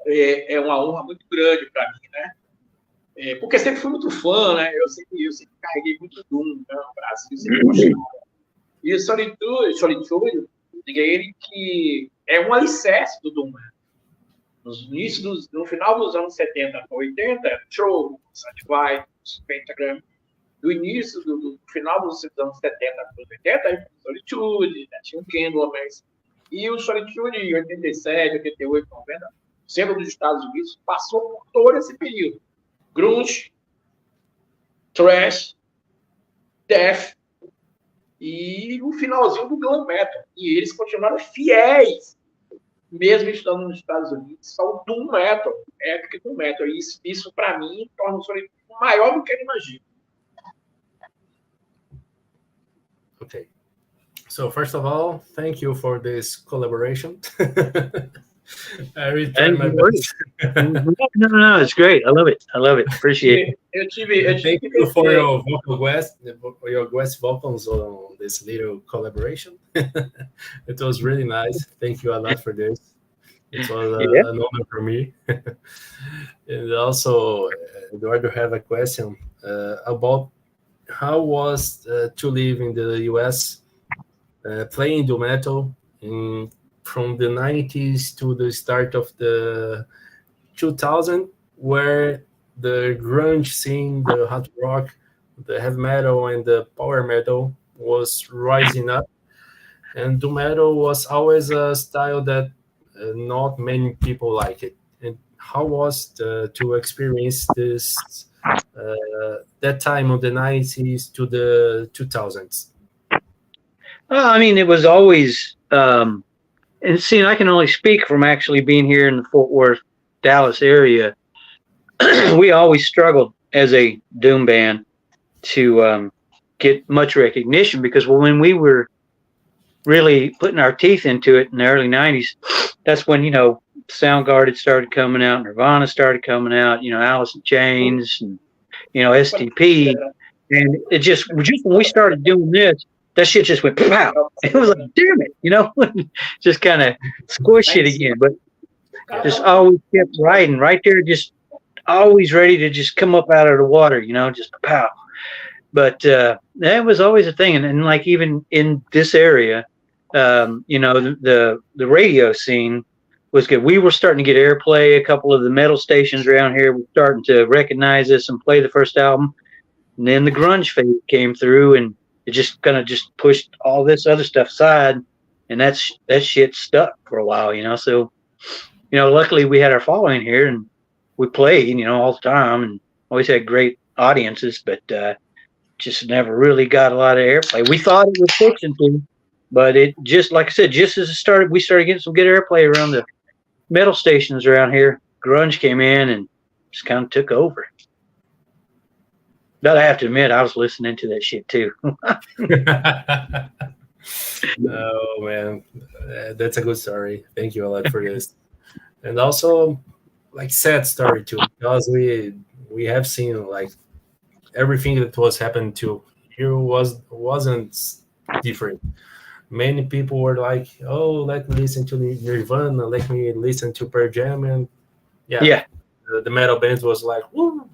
é uma honra muito grande para mim, né? Porque sempre fui muito fã, né? Eu sempre carreguei muito Doom, né? No Brasil, sempre gostava. E o Solitude, diga a ele que é um alicerce do Doom, né? No final dos anos 70 para 80, Show, Satisfy, Pentagram. Do início, do final dos anos 70 para 80, Solitude, né? Tinha o Candlemass. E o Solitude, em 87, 88, 90, sendo dos Estados Unidos, passou por todo esse período. Grunge, Thrash, Death e o finalzinho do Glam Metal. E eles continuaram fiéis, mesmo estando nos Estados Unidos, ao Doom Metal, Epic Doom Metal. E isso para mim, torna o Solitude maior do que eu imagino. Okay. So first of all, thank you for this collaboration. I really tried my best. No, it's great. I love it. Appreciate it. Thank you for your guest vocals on this little collaboration. It was really nice. Thank you a lot for this. It was an honor for me. And also, Eduardo, have a question about how was to live in the US, playing doom metal from the 90s to the start of the 2000, where the grunge scene, the hard rock, the heavy metal, and the power metal was rising up. And doom metal was always a style that not many people like it. And how was to experience this that time of the 90s to the 2000s? I mean, it was always, and see, I can only speak from actually being here in the Fort Worth, Dallas area. We always struggled as a doom band to get much recognition, because when we were really putting our teeth into it in the early 90s, that's when, Soundgarden had started coming out, Nirvana started coming out, Alice in Chains, and, STP. And it just when we started doing this, that shit just went pow. It was like, damn it, just kind of squish it again. But just always kept riding right there, just always ready to just come up out of the water, just pow. But that was always a thing. And like even in this area, the radio scene was good. We were starting to get airplay. A couple of the metal stations around here were starting to recognize us and play the first album. And then the grunge phase came through, and it just kind of just pushed all this other stuff aside, and that shit stuck for a while, So, luckily we had our following here, and we played, all the time, and always had great audiences, but just never really got a lot of airplay. We thought it was fixing to, but it just, like I said, just as it started, we started getting some good airplay around the metal stations around here. Grunge came in and just kind of took over. But I have to admit, I was listening to that shit too. Oh man, that's a good story. Thank you a lot for this, and also like sad story too, because we have seen like everything that was happening to you wasn't different. Many people were like, "Oh, let me listen to Nirvana, let me listen to Pearl Jam," and Yeah. the metal bands was like, "Woo,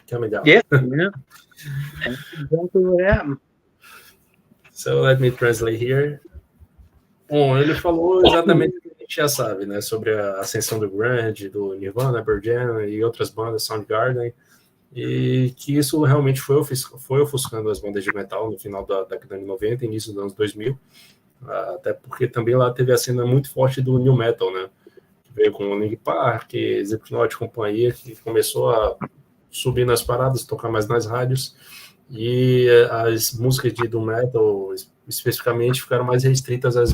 coming down." Yeah. That's exactly what happened. So let me translate here. Bom, ele falou exatamente o que a gente já sabe, né? Sobre a ascensão do grunge, do Nirvana, Pearl Jam e outras bandas, Soundgarden, e que isso realmente foi ofuscando as bandas de metal no final da década de 90 e início dos anos 2000, até porque também lá teve a cena muito forte do new metal, né? Que veio com o Linkin Park, Slipknot e companhia, que começou a subir nas paradas, tocar mais nas rádios, e as músicas de doom metal especificamente ficaram mais restritas às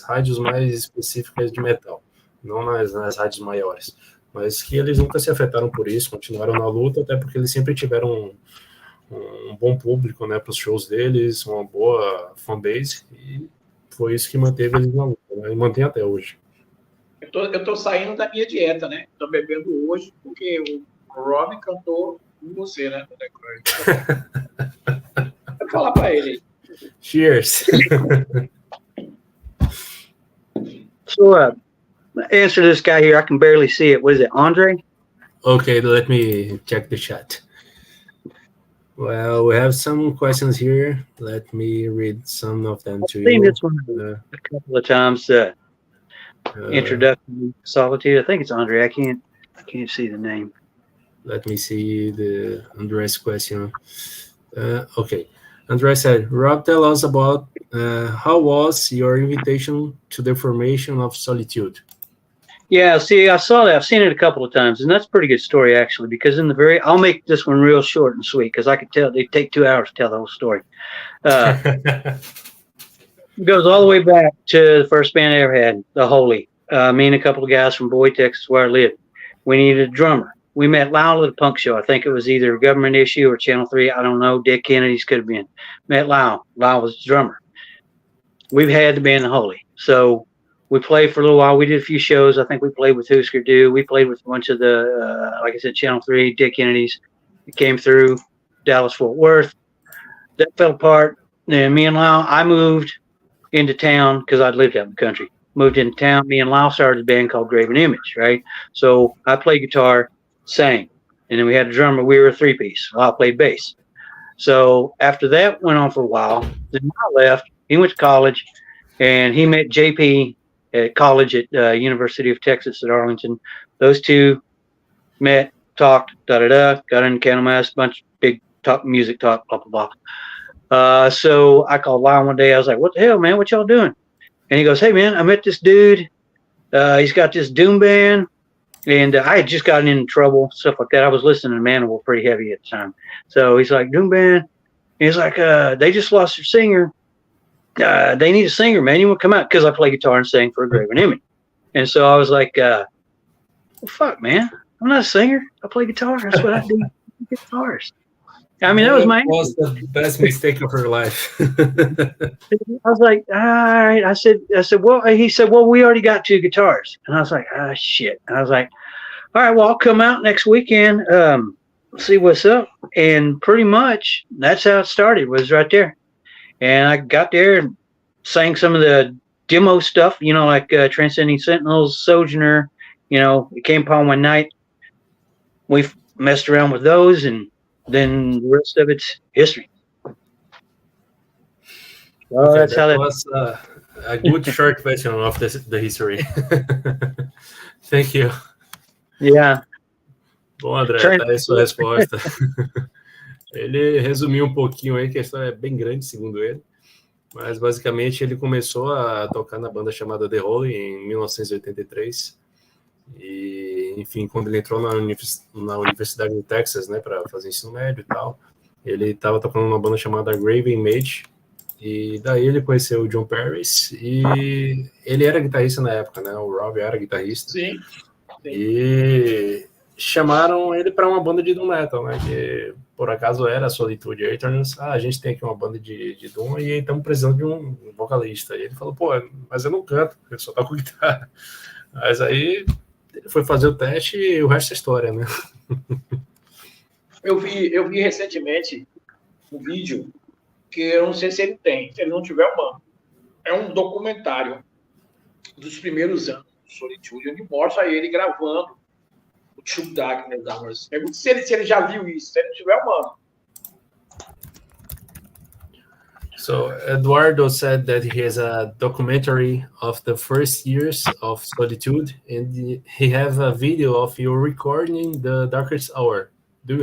rádios mais específicas de metal, não nas rádios maiores, mas que eles nunca se afetaram por isso, continuaram na luta, até porque eles sempre tiveram um bom público, né, para os shows deles, uma boa fanbase, e foi isso que manteve eles na luta, né, e mantém até hoje. Eu tô saindo da minha dieta, né? Tô bebendo hoje porque o Robin cantou com você, né? Vou falar para ele. Cheers. So, answer this guy here. I can barely see it. What is it, Andre? Okay, let me check the chat. Well, we have some questions here. Let me read some of them to you. I've seen this one a couple of times. Introduction to Solitude. I think it's Andre. I can't see the name. Let me see the Andres question. Okay. Andre said, Rob, tell us about how was your invitation to the formation of Solitude? Yeah, see, I saw that. I've seen it a couple of times, and that's a pretty good story, actually, because I'll make this one real short and sweet, because I could tell it'd take 2 hours to tell the whole story. It goes all the way back to the first band I ever had, The Holy. Me and a couple of guys from Bowie, Texas, where I lived. We needed a drummer. We met Lowe at a punk show. I think it was either Government Issue or Channel 3. I don't know. Dick Kennedy's could have been. Met Lowe. Lowe was the drummer. We've had the band The Holy. So we played for a little while. We did a few shows. I think we played with Husker Du. We played with a bunch of the, like I said, Channel 3, Dick Kennedy's. It came through Dallas, Fort Worth. That fell apart. Then me and Lowe, I moved into town because I'd lived out in the country. Moved into town. Me and Lowe started a band called Graven Image, right? So I played guitar, sang, and then we had a drummer. We were a three-piece. Lowe played bass. So after that went on for a while, then I left. He went to college, and he met JP at college at University of Texas at Arlington. Those two met, talked, got into Candlemass, bunch of big music talk, blah, blah, blah. So I called Lowe one day. I was like, what the hell, man? What y'all doing? And he goes, hey, man, I met this dude. He's got this doom band. And I had just gotten into trouble, stuff like that. I was listening to Manimal pretty heavy at the time. So he's like, doom band. He's like, they just lost their singer. They need a singer, man. You want to come out? Because I play guitar and sing for a Graven Image. And so I was like, well, fuck, man. I'm not a singer. I play guitar. That's what I do. Guitars. I mean, that was my. That was the best mistake of her life. I was like, all right. I said, well, he said, well, we already got 2 guitars. And I was like, shit. And I was like, all right, well, I'll come out next weekend, see what's up. And pretty much that's how it started, was right there. And I got there and sang some of the demo stuff, you know, like Transcending Sentinels, Sojourner, you know, it came upon one night. We messed around with those, and then the rest of it's history. Well, Okay, that's how that was a good short version of the history. Thank you. Yeah. Bom, André, tá aí a sua resposta. Ele resumiu um pouquinho aí, que a história é bem grande, segundo ele. Mas, basicamente, ele começou a tocar na banda chamada The Holy em 1983. E, enfim, quando ele entrou na Universidade do Texas, né, para fazer ensino médio e tal, ele estava tocando numa banda chamada Graven Image. E daí ele conheceu o John Paris. E ele era guitarrista na época, né? O Rob era guitarrista. Sim. E chamaram ele para uma banda de doom metal, né? Que por acaso era a Solitude Aeturnus. A gente tem aqui uma banda de Doom e estamos precisando de um vocalista. E ele falou, pô, mas eu não canto, eu só toco guitarra. Mas aí ele foi fazer o teste e o resto é história, né? Eu vi recentemente um vídeo que eu não sei se ele tem, se ele não tiver, mano. É um documentário dos primeiros anos do Solitude, onde mostra ele gravando o True Darkness da Wars. Pergunto se ele já viu isso, se ele tiver, mano. So Eduardo said that he has a documentary of the first years of Solitude, and he have a video of you recording the Darkest Hour. Do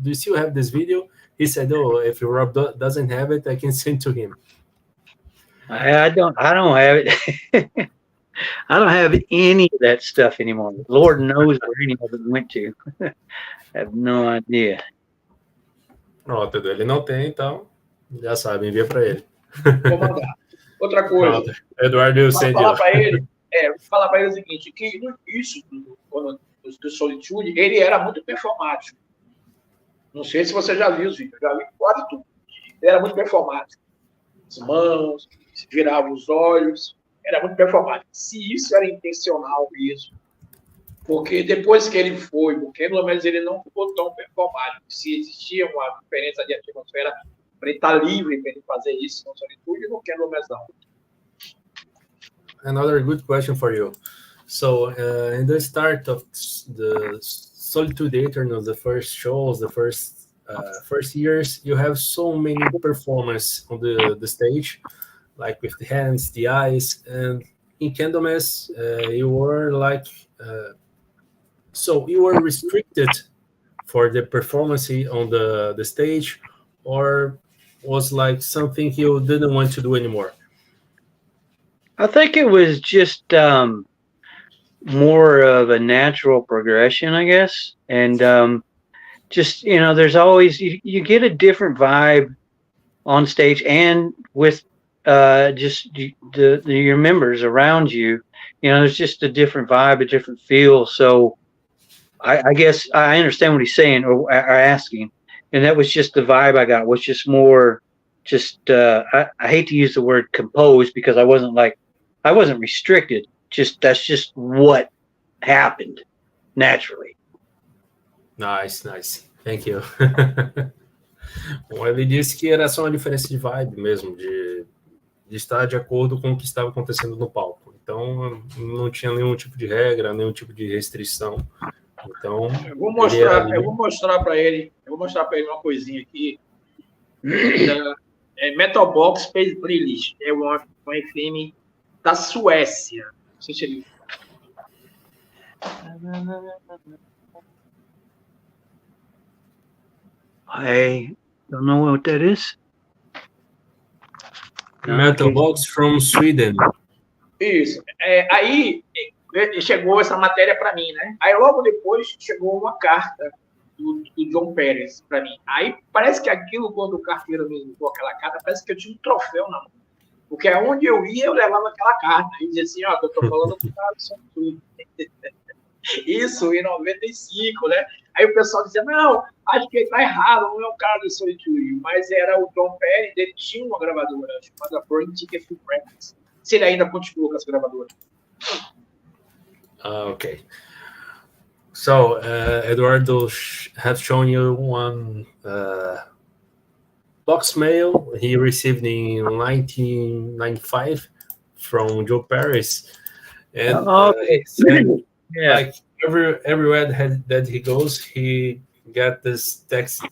you still have this video? He said, "Oh, if Rob doesn't have it, I can send to him." I don't have it. I don't have any of that stuff anymore. Lord knows where any of it went to. I have no idea. Pronto, ele não tem, então já sabe, envia para ele. Vou mandar. Outra coisa. Pronto. Eduardo, eu sei. Falar para ele o seguinte, que no início do Solitude, ele era muito performático. Não sei se você já viu os vídeos, eu já vi quase tudo. Ele era muito performático. As mãos, virava os olhos, era muito performático. Se isso era intencional mesmo, porque depois que ele foi, o Candlemass, ele não ficou tão performático. Se existia uma diferença de atmosfera, para ele estar livre para ele fazer isso no Solitude, no Candlemass não. Another good question for you. So, in the start of the Solitude Aeturnus, the first shows, the first years, you have so many performances on the stage, like with the hands, the eyes, and in Candlemass, you were like, so you were restricted for the performance on the stage, or was like something you didn't want to do anymore? I think it was just more of a natural progression, I guess. And just, there's always, you get a different vibe on stage and with just your members around you. There's just a different vibe, a different feel. So I guess I understand what he's saying or asking. And that was just the vibe I got, was just more I hate to use the word composed because I wasn't restricted. That's just what happened naturally. Nice. Thank you. Bom, ele disse que era só uma diferença de vibe mesmo, de estar de acordo com o que estava acontecendo no palco. Então, não tinha nenhum tipo de regra, nenhum tipo de restrição. Então, eu vou mostrar para ele uma coisinha aqui. Metal Box Space Brilish, é um filme da Suécia. Não sei se ele... I don't know what that is. Metal Box from Sweden. Isso. Aí chegou essa matéria para mim, né? Aí logo depois chegou uma carta do John Pérez para mim. Aí parece que aquilo, quando o carteiro me deu aquela carta, parece que eu tinha um troféu na mão. Porque aonde eu ia, eu levava aquela carta. E dizia assim, que eu tô falando com o cara do Solitude. Isso, em 95, né? Aí o pessoal dizia, não, acho que ele tá errado, não é o cara do Solitude. Mas era o John Pérez, ele tinha uma gravadora chamada Burn Ticket Free Practice. Se ele ainda continua com as gravadoras. Okay. So, Eduardo has shown you one box mail he received in 1995 from Joe Paris. And like everywhere that he goes, he got this text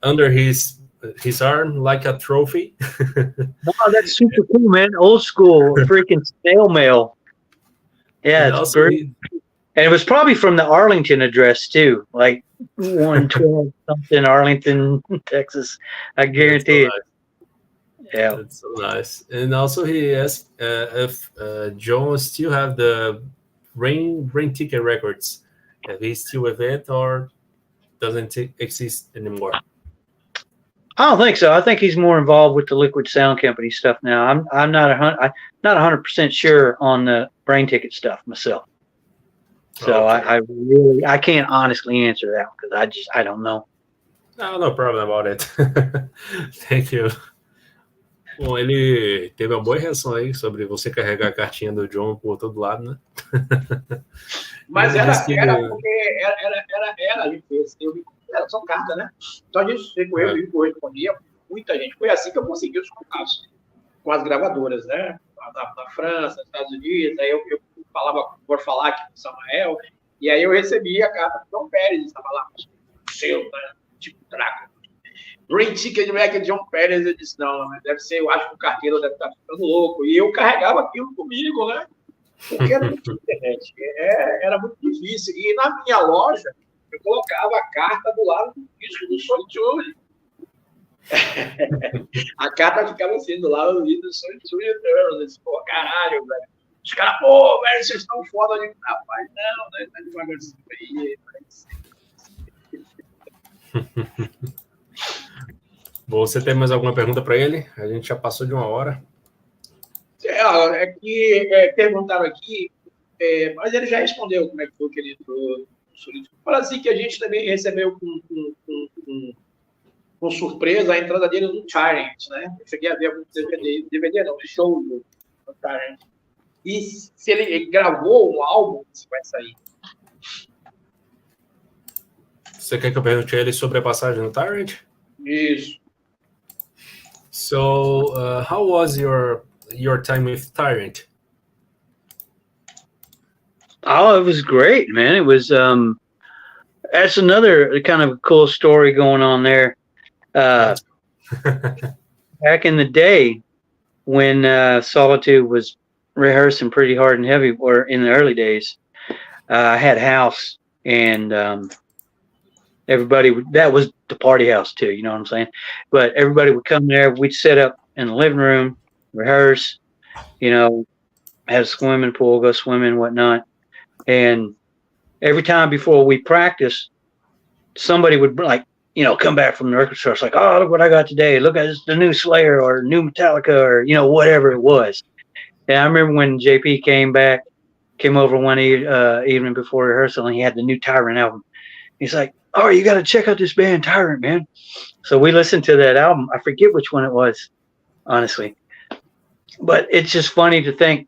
under his arm like a trophy. Oh, that's super cool, man. Old school freaking snail mail. Yeah, it's great. And it was probably from the Arlington address too, like 112 something Arlington, Texas. I guarantee it. Yeah, that's so nice. And also he asked if Joe still have the rain ticket records. If he's still with it or doesn't exist anymore. I don't think so. I think he's more involved with the Liquid Sound Company stuff now. I'm not 100% sure on the Brain Ticket stuff myself. So I can't honestly answer that because I don't know. No problem about it. Thank you. Bom, ele teve uma boa reação aí sobre você carregar a cartinha do John por todo lado, né? Mas Ele disse que porque a gente fez, são cartas, né? Então a gente correspondia muita gente. Foi assim que eu consegui os contatos com as gravadoras, né? Na França, nos Estados Unidos, aí eu falava, por falar aqui com o Samuel, e aí eu recebia a carta do John Pérez, estava lá, seu, né? Tipo Draco. Green Ticket Mac John Pérez, eu disse, não, deve ser, eu acho que o carteiro deve estar ficando louco. E eu carregava aquilo comigo, né? Porque era muito internet, era muito difícil. E na minha loja, eu colocava a carta do lado do disco do Solitude. A carta ficava assim, do lado do Solitude Aeturnus. Eu disse, pô, caralho, velho. Os caras, pô, velho, vocês estão foda. Eu digo, rapaz, não, né? Tá devagarzinho aí. Bom, você tem mais alguma pergunta para ele? A gente já passou de 1 hora. É que perguntaram aqui, mas ele já respondeu como é que foi que ele entrou no Solitude. Fala assim que a gente também recebeu com surpresa a entrada dele no Tyrant, né? Eu cheguei a ver algum DVD não, show do Tyrant. E se ele gravou um álbum, se vai sair. Você quer que eu pergunte a ele sobre a passagem no Tyrant? Isso. So, how was your time with Tyrant? Oh, it was great, man. It was that's another kind of cool story going on there. Back in the day when Solitude was rehearsing pretty hard and heavy, or in the early days, I had a house, and everybody that was the party house too, you know what I'm saying? But everybody would come there. We'd set up in the living room, rehearse, had a swimming pool, go swimming, whatnot. And every time before we practice, somebody would come back from the record store. It's like, oh, look what I got today. Look at the new Slayer or new Metallica or, whatever it was. And I remember when JP came over one evening before rehearsal, and he had the new Tyrant album. He's like, oh, you got to check out this band Tyrant, man. So we listened to that album. I forget which one it was, honestly. But it's just funny to think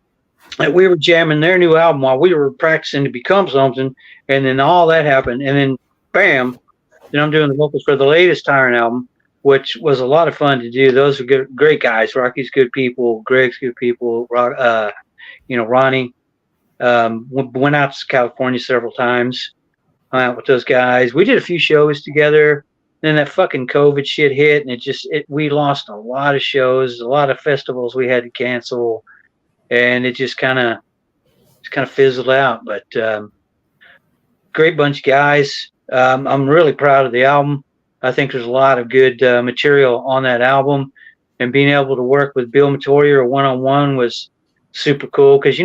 that we were jamming their new album while we were practicing to become something, and then all that happened, and then bam, then I'm doing the vocals for the latest Tyrant album, which was a lot of fun to do. Those are great guys. Rocky's good people, Greg's good people, Ronnie. Went out to California several times. Out with those guys. We did a few shows together. Then that fucking COVID shit hit, and we lost a lot of shows, a lot of festivals we had to cancel, and it just kind of fizzled out. But great bunch of guys. I'm really proud of the album. I think there's a lot of good material on that album, and being able to work with Bill Matoyer one-on-one was super cool because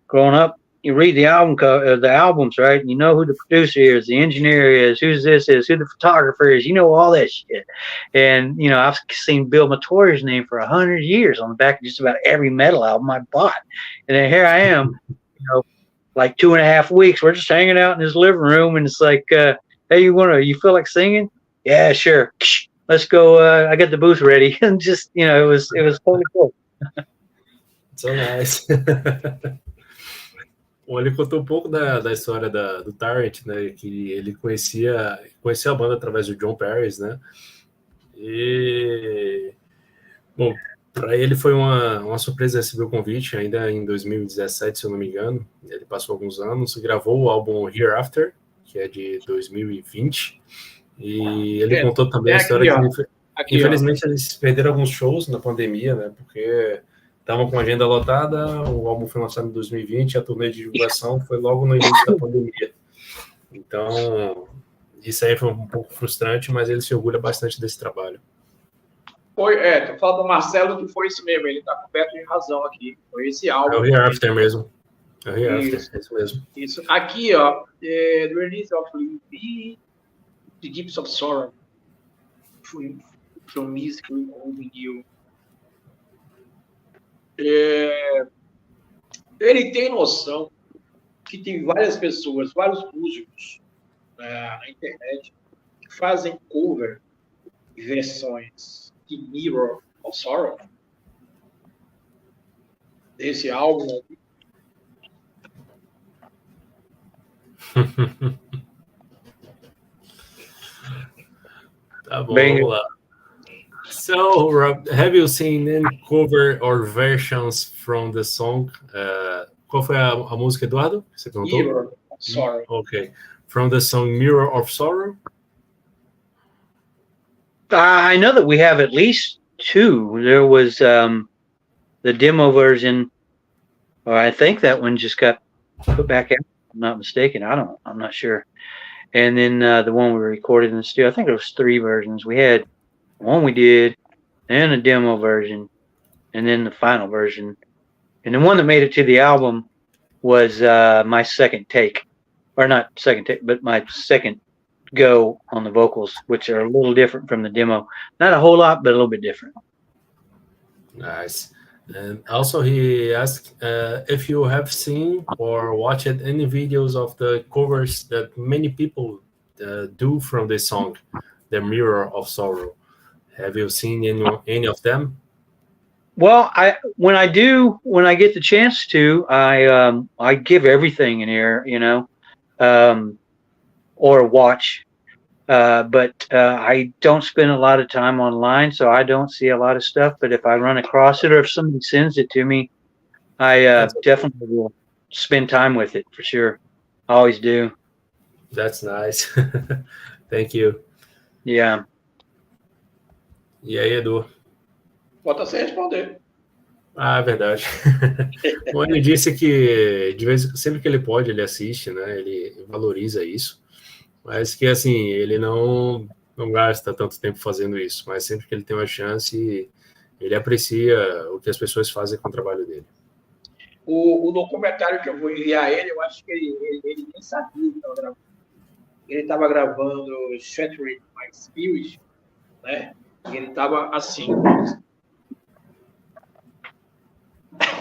growing up, you read the albums, right? And you know who the producer is, the engineer is, who the photographer is, all that shit. And, I've seen Bill Matoyer's name for 100 years on the back of just about every metal album I bought. And then here I am, like 2.5 weeks, we're just hanging out in his living room, and it's like, hey, you feel like singing? Yeah, sure. Let's go. I got the booth ready. And just, it was totally cool. So nice. Bom, ele contou um pouco da história do Tyrant, né? Que ele conhecia a banda através do John Pérez, né? E, bom, para ele foi uma surpresa receber o convite, ainda em 2017, se eu não me engano. Ele passou alguns anos, gravou o álbum Hereafter, que é de 2020. E ele contou também a história que, infelizmente, eles perderam alguns shows na pandemia, né? Porque estavam com a agenda lotada, o álbum foi lançado em 2020, a turnê de divulgação foi logo no início da pandemia. Então, isso aí foi um pouco frustrante, mas ele se orgulha bastante desse trabalho. Tu fala do Marcelo que foi isso mesmo, ele está coberto de razão aqui. Foi esse álbum. É o Hereafter mesmo. É o Hereafter, é isso mesmo. Isso. Aqui, ó, The Release of Lee, The Gifts of Sorrow, From Music Holding You. Ele tem noção que tem várias pessoas, vários músicos na internet que fazem cover de versões de Mirror of Sorrow, desse álbum. Tá bom, vamos lá. So, Rob, have you seen any cover or versions from the song? Qual foi a música, Eduardo? Você perguntou? Mirror of Sorrow. Okay. From the song Mirror of Sorrow? I know that we have at least two. There was the demo version, or I think that one just got put back out. If I'm not mistaken. I'm not sure. And then the one we recorded in the studio, I think there was 3 versions. We had one we did, and a demo version, and then the final version. And the one that made it to the album was my second take, or not second take, but my second go on the vocals, which are a little different from the demo. Not a whole lot, but a little bit different. Nice. And also he asked if you have seen or watched any videos of the covers that many people do from this song, The Mirror of Sorrow. Have you seen any of them? Well, when I get the chance to, I give everything an ear, or watch. But I don't spend a lot of time online, so I don't see a lot of stuff. But if I run across it, or if somebody sends it to me, I definitely will spend time with it for sure. I always do. That's nice. Thank you. Yeah. E aí, Edu? Bota sem responder. Ah, verdade. Bom, ele disse que sempre que ele pode, ele assiste, né? Ele valoriza isso. Mas que, assim, ele não gasta tanto tempo fazendo isso. Mas sempre que ele tem uma chance, ele aprecia o que as pessoas fazem com o trabalho dele. O documentário que eu vou enviar a ele, eu acho que ele nem sabia que estava gravando. Ele estava gravando Shattered My Spirit, né? E ele estava assim.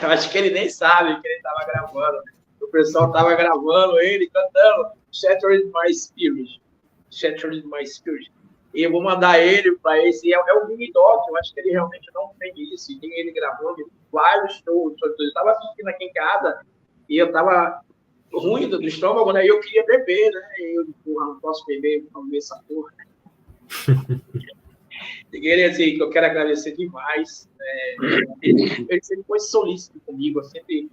Acho que ele nem sabe que ele estava gravando. O pessoal estava gravando ele cantando Shattered My Spirit. Shattered My Spirit. E eu vou mandar ele para esse. É o Mini Doc, eu acho que ele realmente não tem isso. E tem ele gravando vários shows. Eu estava assistindo aqui em casa e eu estava ruim do estômago, né? E eu queria beber, né? E eu não posso beber, não beber essa porra. Ele assim, que eu quero agradecer demais. Ele sempre foi solícito comigo, eu sempre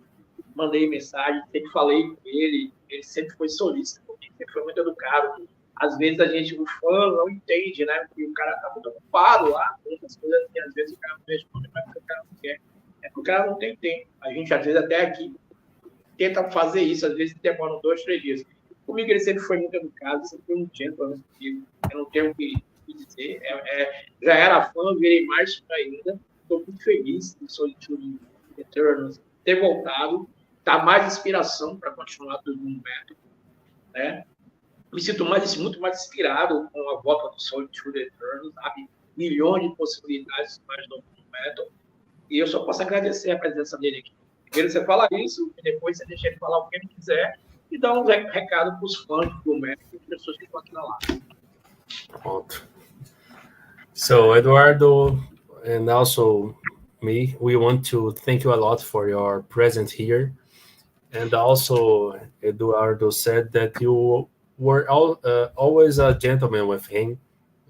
mandei mensagem, sempre falei com ele sempre foi solícito comigo, sempre foi muito educado. Às vezes a gente, o fã, não entende, né? Porque o cara tá muito ocupado lá, muitas coisas que às vezes o cara não responde, mas porque o cara não quer. É porque o cara não tem tempo. A gente, às vezes, até aqui tenta fazer isso, às vezes demora 2, 3 dias. Comigo ele sempre foi muito educado, sempre foi um gentleman comigo. Eu não tenho o que dizer. Já era fã, virei mais ainda. Estou muito feliz de Solitude Aeturnus ter voltado, dar mais inspiração para continuar do método, né? Me sinto muito mais inspirado com a volta do Solitude Aeturnus, sabe? Milhões de possibilidades mais no método. E eu só posso agradecer a presença dele aqui. Primeiro você fala isso, e depois você deixa ele falar o que ele quiser e dá um recado para os fãs do método e pessoas que estão aqui na live. Pronto. So, Eduardo, and also me, we want to thank you a lot for your presence here. And also, Eduardo said that you were always a gentleman with him.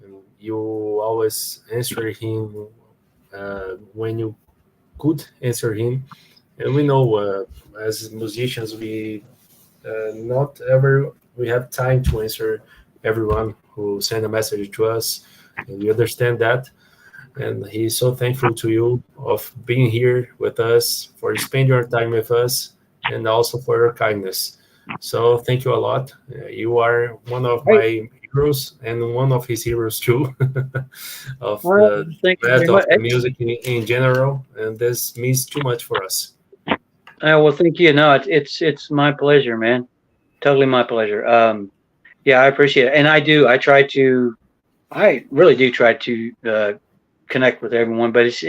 And you always answer him when you could answer him. And we know as musicians, we have time to answer everyone who send a message to us. And we understand that. And he's so thankful to you of being here with us, for spending your time with us, and also for your kindness. So thank you a lot. You are one of my heroes and one of his heroes too, of the music in general. And this means too much for us. Well, thank you. No, it's my pleasure, man. Totally my pleasure. Yeah, I appreciate it. And I really do try to connect with everyone, but it's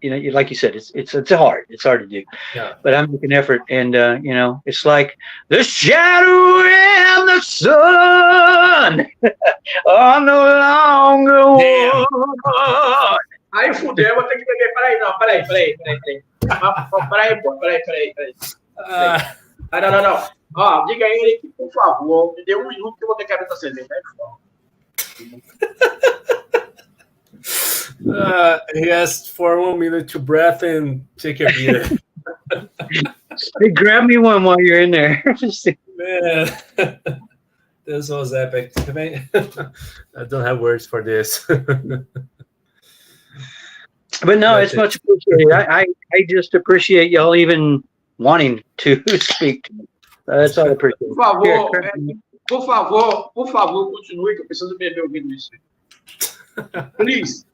you know, like you said, it's hard. It's hard to do. Yeah. But I'm making an effort, and you know, it's like the shadow and the sun are no longer one. Aí fudeu, eu vou ter que beber. Peraí. Não. Ó, diga a ele que, por favor, me dê 1 minuto que eu vou ter que abrir essa cerveja. He asked for 1 minute to breath and take a beer. Hey, grab me one while you're in there. Man, this was epic. I don't have words for this. But no, it's much appreciated. I just appreciate y'all even wanting to speak to me. That's all I appreciate. Por favor, continue, que eu preciso beber ouvindo isso. Please.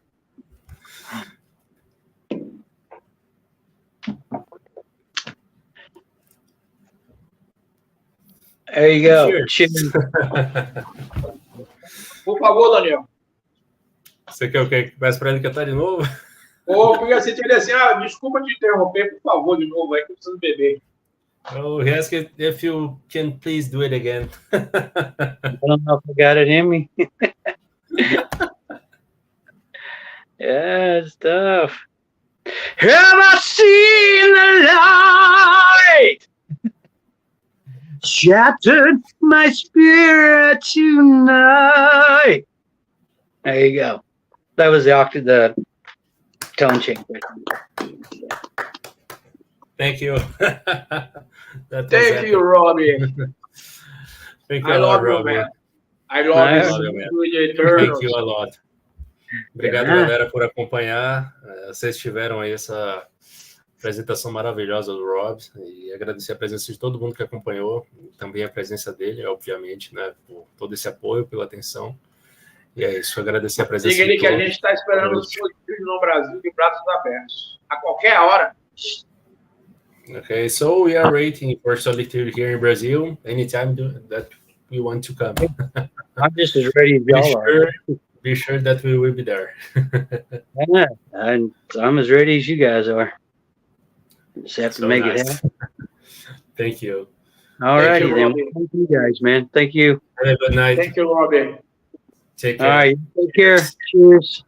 There you go. Cheers. Por favor, Daniel. Você quer o quê? Peço para ele cantar de novo? Ou porque assim, ele assim, desculpa te interromper, por favor, de novo, aí que eu preciso beber. Oh, he asked if you can please do it again. I don't know if I got it in me. Yeah, it's tough. Have I seen the light? Shattered my spirit tonight. There you go. That was the tone change. Thank you. Thank you, Robbie. Thank you a lot, Robbie. I love you, Thank you a lot. Obrigado, galera, por acompanhar. Vocês tiveram aí essa apresentação maravilhosa do Rob e agradecer a presença de todo mundo que acompanhou, também a presença dele, obviamente, né, por todo esse apoio, pela atenção. E é isso, agradecer a presença de todos. Diga ele que a gente está esperando o Solitude no Brasil de braços abertos. A qualquer hora. Okay, so we are waiting for Solitude here in Brazil anytime that we want to come. I'm just as ready as y'all are. Be sure that we will be there. Yeah, and I'm as ready as you guys are. Just have to make it happen. Thank you. All righty then. Thank you guys, man. Thank you. Have a good night. Thank you, Robbie. Take care. All right. Take care. Cheers.